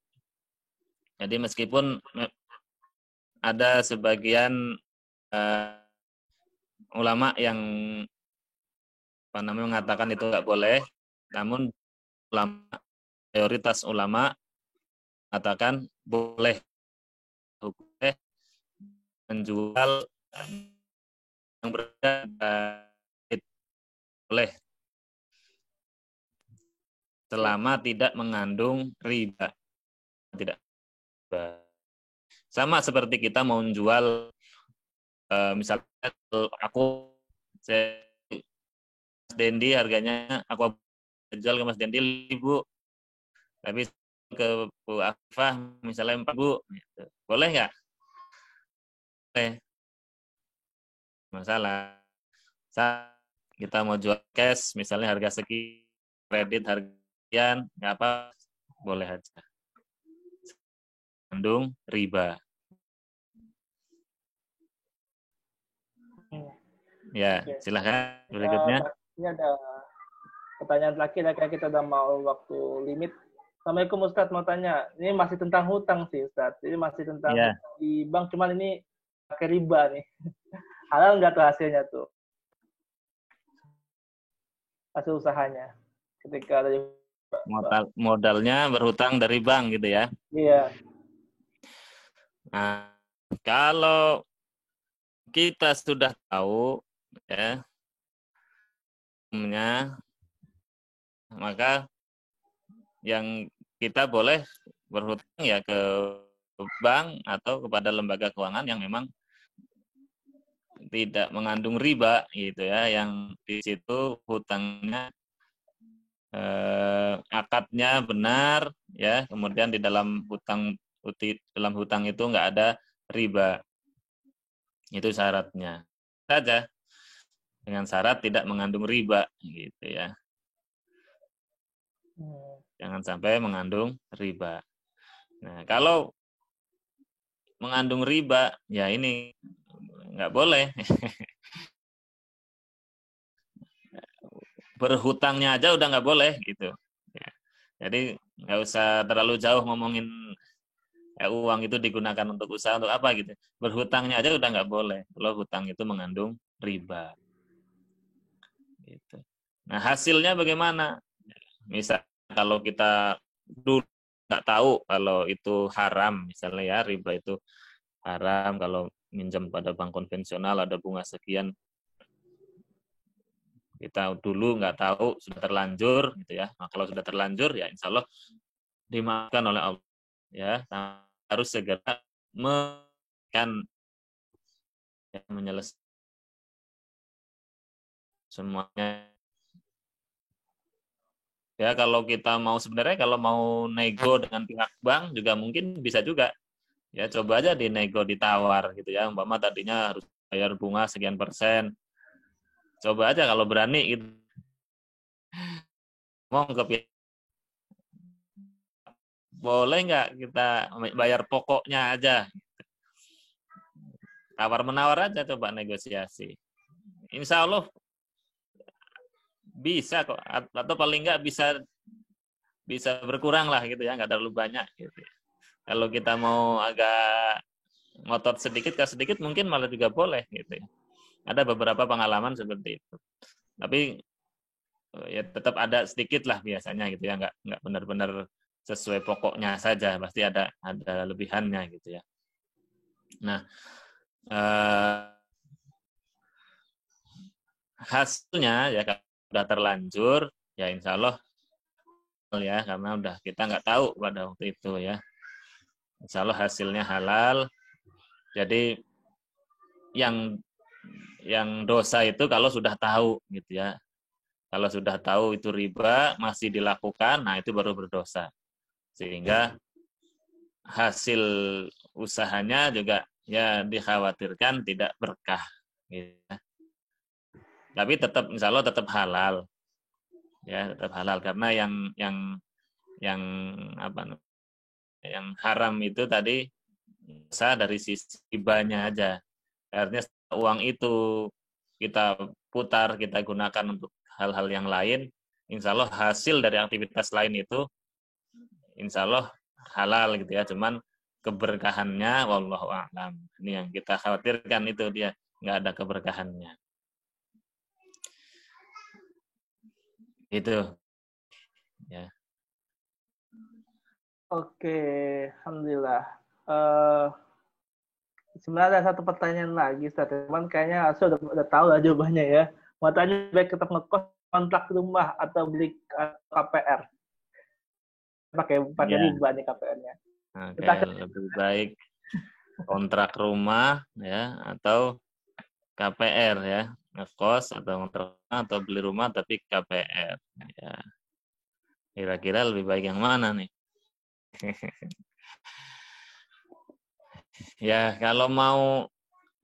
Jadi meskipun ada sebagian ulama yang mengatakan itu nggak boleh, namun mayoritas ulama mengatakan boleh menjual yang berbeda, boleh selama tidak mengandung riba. Tidak. Sama seperti kita mau menjual misalnya aku Mas Dendi harganya aku jual ke Mas Dendi 1.000, tapi ke Bu Afah misalnya 4.000, boleh nggak? Boleh. masalah. Kita mau jual cash, misalnya harga sekian, kredit harga sekian, nggak apa, boleh aja. Mengandung riba. Ya, Oke. silakan berikutnya. Ini ada pertanyaan terakhir, kayak kita udah mau waktu limit. Assalamualaikum Ustadz, mau tanya. Ini masih tentang hutang sih Ustadz. Ini masih tentang Ya. di bank, cuman ini pakai riba nih. Halal nggak tuh hasilnya tuh? Hasil usahanya. Ketika ada Modalnya berhutang dari bank gitu ya. Iya. Nah, kalau kita sudah tahu ya, maka yang kita boleh berhutang ya ke bank atau kepada lembaga keuangan yang memang tidak mengandung riba gitu ya, yang di situ hutangnya akadnya benar ya, kemudian di dalam hutang itu nggak ada riba. Itu syaratnya saja, dengan syarat tidak mengandung riba gitu ya. Jangan sampai mengandung riba. Nah, kalau mengandung riba, ya ini nggak boleh. Berhutangnya aja udah nggak boleh gitu. Ya. Jadi nggak usah terlalu jauh ngomongin uang itu digunakan untuk usaha untuk apa gitu. Berhutangnya aja udah nggak boleh. Kalau hutang itu mengandung riba. Gitu. Nah, hasilnya bagaimana? Misal kalau kita dulu nggak tahu kalau itu haram, misalnya ya riba itu haram, kalau minjam pada bank konvensional ada bunga sekian, kita dulu nggak tahu, sudah terlanjur gitu ya. Nah, kalau sudah terlanjur ya insya Allah dimaafkan oleh Allah ya. Nah, harus segera menyelesaikan semuanya. Ya, kalau kita mau sebenarnya kalau mau nego dengan pihak bank juga mungkin bisa juga. Ya, coba aja dinego, ditawar gitu ya. Umpama tadinya harus bayar bunga sekian persen. Coba aja kalau berani gitu. Mau ke pihak, boleh nggak kita bayar pokoknya aja. Tawar-menawar aja, coba negosiasi. Insya Allah bisa kok, atau paling nggak bisa berkurang lah gitu ya, nggak terlalu banyak gitu. Kalau kita mau agak ngotot sedikit ke sedikit mungkin malah juga boleh gitu ya. Ada beberapa pengalaman seperti itu. Tapi ya tetap ada sedikit lah biasanya gitu ya, nggak benar-benar sesuai pokoknya saja, pasti ada lebihannya gitu ya. Nah, hasilnya ya kalau sudah terlanjur ya insya Allah ya, karena udah kita nggak tahu pada waktu itu ya, insya Allah hasilnya halal. Jadi yang dosa itu kalau sudah tahu gitu ya, kalau sudah tahu itu riba masih dilakukan, nah itu baru berdosa, sehingga hasil usahanya juga ya dikhawatirkan tidak berkah gitu. Tapi tetap insya Allah tetap halal ya, tetap halal karena yang apa, yang haram itu tadi dosa dari sisi ribanya aja. Artinya uang itu kita putar, kita gunakan untuk hal-hal yang lain, insya Allah hasil dari aktivitas lain itu insya Allah halal gitu ya. Cuman keberkahannya wallahu a'lam. Ini yang kita khawatirkan, itu dia nggak ada keberkahannya. Itu ya. Oke, alhamdulillah. Sebenarnya ada satu pertanyaan lagi, Ustaz. Cuman kayaknya saya udah tahu lah jawabannya ya. Mau tanya, baik tetap ngekos, kontrak rumah atau beli KPR? Pakai Ya. riba nih KPR-nya. Oke, lebih baik kontrak rumah ya atau KPR ya, ngekos atau kontrak atau beli rumah tapi KPR ya. Kira-kira lebih baik yang mana nih? Ya, kalau mau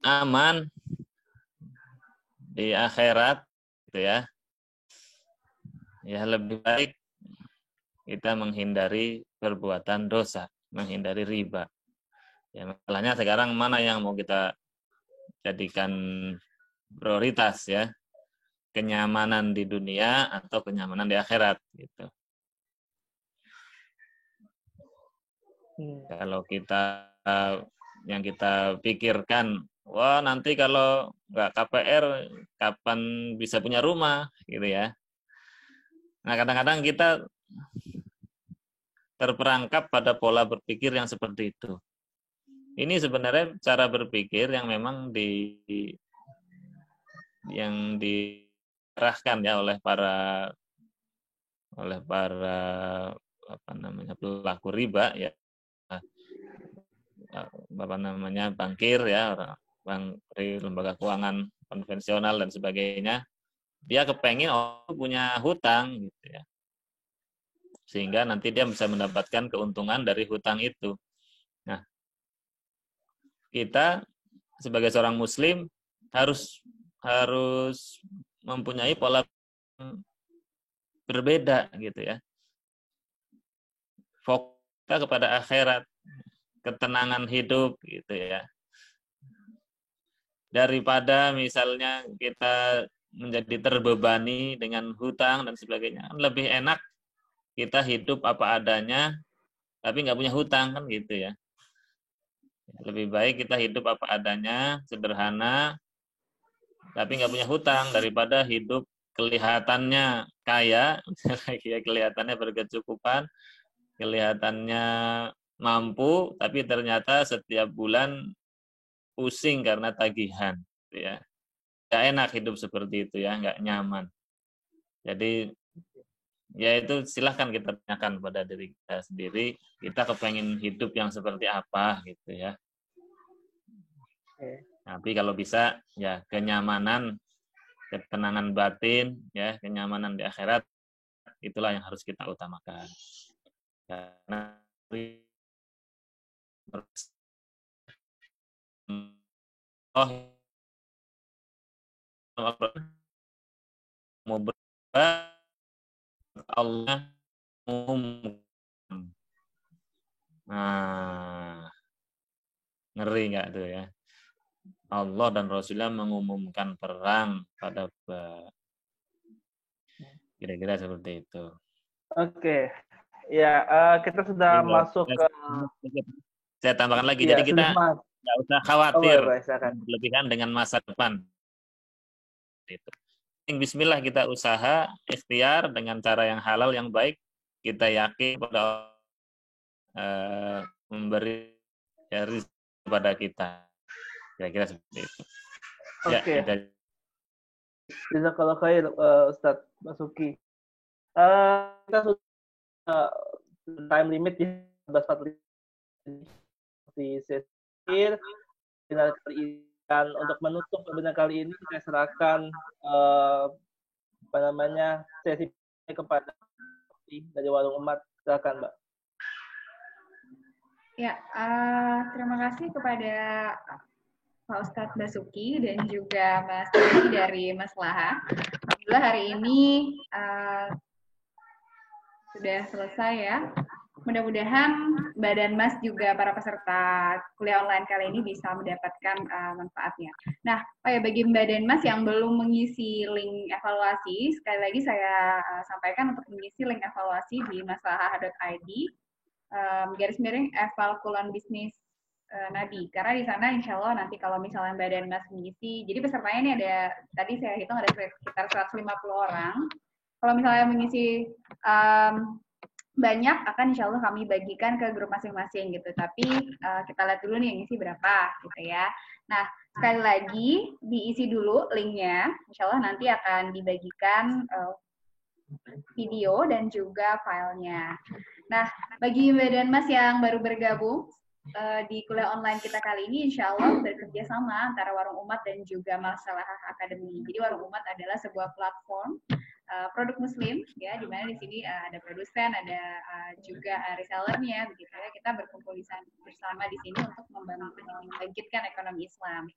aman di akhirat, gitu ya. Ya lebih baik kita menghindari perbuatan dosa, menghindari riba. Ya, masalahnya sekarang mana yang mau kita jadikan prioritas ya? Kenyamanan di dunia atau kenyamanan di akhirat gitu. Kalau kita yang kita pikirkan, wah nanti kalau nggak KPR kapan bisa punya rumah gitu ya. Nah kadang-kadang kita terperangkap pada pola berpikir yang seperti itu. Ini sebenarnya cara berpikir yang memang diarahkan ya oleh para pelaku riba ya, bankir ya, bank dari lembaga keuangan konvensional dan sebagainya. Dia kepengen punya hutang gitu ya, sehingga nanti dia bisa mendapatkan keuntungan dari hutang itu. Nah, kita sebagai seorang muslim harus mempunyai pola berbeda gitu ya. Fokus kepada akhirat, ketenangan hidup gitu ya. Daripada misalnya kita menjadi terbebani dengan hutang dan sebagainya, lebih enak kita hidup apa adanya tapi nggak punya hutang kan gitu ya. Lebih baik kita hidup apa adanya, sederhana, tapi nggak punya hutang daripada hidup kelihatannya kaya, kelihatannya berkecukupan, kelihatannya mampu, tapi ternyata setiap bulan pusing karena tagihan, gitu ya. Nggak enak hidup seperti itu ya, nggak nyaman. Jadi ya itu silahkan kita tanyakan pada diri kita sendiri, kita kepengen hidup yang seperti apa gitu ya. Tapi kalau bisa ya kenyamanan, ketenangan batin, ya kenyamanan di akhirat, itulah yang harus kita utamakan. Karena mau berubah, Allah mengumumkan. Nah, ngeri nggak tuh ya? Allah dan Rasulullah mengumumkan perang pada kira-kira seperti itu. Oke, ya kita sudah masuk ke. Saya tambahkan lagi, Ya, jadi kita nggak usah khawatir berlebihan dengan masa depan. Itu. Bismillah kita usaha, ikhtiar dengan cara yang halal yang baik, kita yakin pada memberi rezeki kepada kita. Kira-kira seperti itu. Oke. Ya, Jazakallah khair Ustadz Basuki. Kita sudah time limit di 11.45 di sesi dan untuk menutup webinar kali ini saya serahkan sesi kepada dari Warung Umat. Silakan, Mbak. Ya, terima kasih kepada Pak Ustadz Basuki dan juga Mas Tony dari Maslahah. Alhamdulillah hari ini sudah selesai ya. Mudah-mudahan Badan Mas juga para peserta kuliah online kali ini bisa mendapatkan manfaatnya. Nah, bagi Badan Mas yang belum mengisi link evaluasi, sekali lagi saya sampaikan untuk mengisi link evaluasi di maslahah.id _ eval kulon bisnis Nabi, karena di sana insya Allah nanti kalau misalnya Badan Mas mengisi, jadi pesertanya ini ada, tadi saya hitung ada sekitar 150 orang. Kalau misalnya mengisi banyak, akan insya Allah kami bagikan ke grup masing-masing gitu. Tapi kita lihat dulu nih yang isi berapa gitu ya. Nah, sekali lagi diisi dulu linknya, insya Allah nanti akan dibagikan video dan juga filenya. Nah, bagi Badan Mas yang baru bergabung di kuliah online kita kali ini, insya Allah bekerja sama antara Warung Umat dan juga Maslahah Academy. Jadi Warung Umat adalah sebuah platform produk muslim ya, di mana di sini ada produsen, ada juga resellernya begitu ya. Kita berkumpul bersama di sini untuk membangkitkan ekonomi Islam.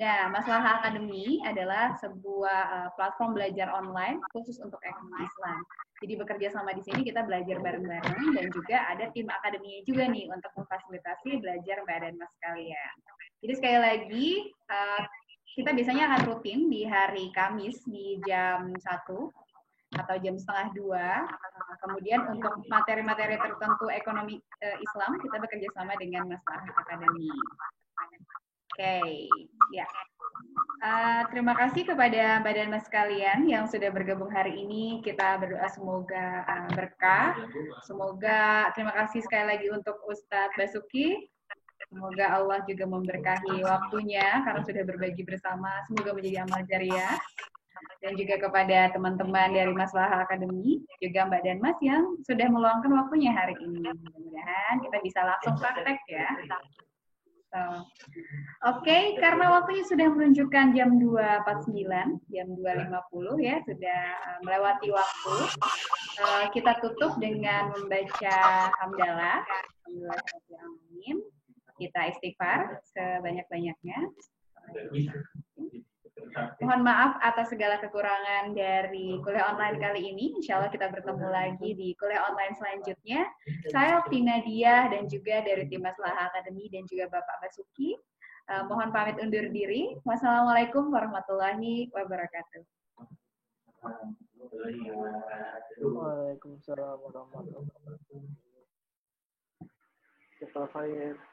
Nah, Maslahah Academy adalah sebuah platform belajar online khusus untuk ekonomi Islam. Jadi bekerja sama di sini kita belajar bareng-bareng, dan juga ada tim akademinya juga nih untuk memfasilitasi belajar Mbak dan Mas sekalian. Jadi sekali lagi kita biasanya akan rutin di hari Kamis di jam 1 atau jam setengah 2. Kemudian untuk materi-materi tertentu ekonomi Islam kita bekerja sama dengan Maslahah Academy. Oke, ya. Terima kasih kepada Mbak dan Mas sekalian yang sudah bergabung hari ini. Kita berdoa semoga berkah. Semoga, terima kasih sekali lagi untuk Ustadz Basuki. Semoga Allah juga memberkahi waktunya karena sudah berbagi bersama. Semoga menjadi amal jariah. Dan juga kepada teman-teman dari Maslahah Academy, juga Mbak dan Mas yang sudah meluangkan waktunya hari ini. Mudah-mudahan kita bisa langsung praktek ya. Oke, karena waktunya sudah menunjukkan jam 2.49, jam 2.50 ya, sudah melewati waktu. Kita tutup dengan membaca hamdalah. Alhamdulillah. Kita istighfar sebanyak-banyaknya. Mohon maaf atas segala kekurangan dari kuliah online kali ini. Insya Allah kita bertemu lagi di kuliah online selanjutnya. Saya Tina Dia dan juga dari tim Maslahah Academy dan juga Bapak Basuki. Mohon pamit undur diri. Wassalamualaikum warahmatullahi wabarakatuh. Waalaikumsalam warahmatullahi wabarakatuh.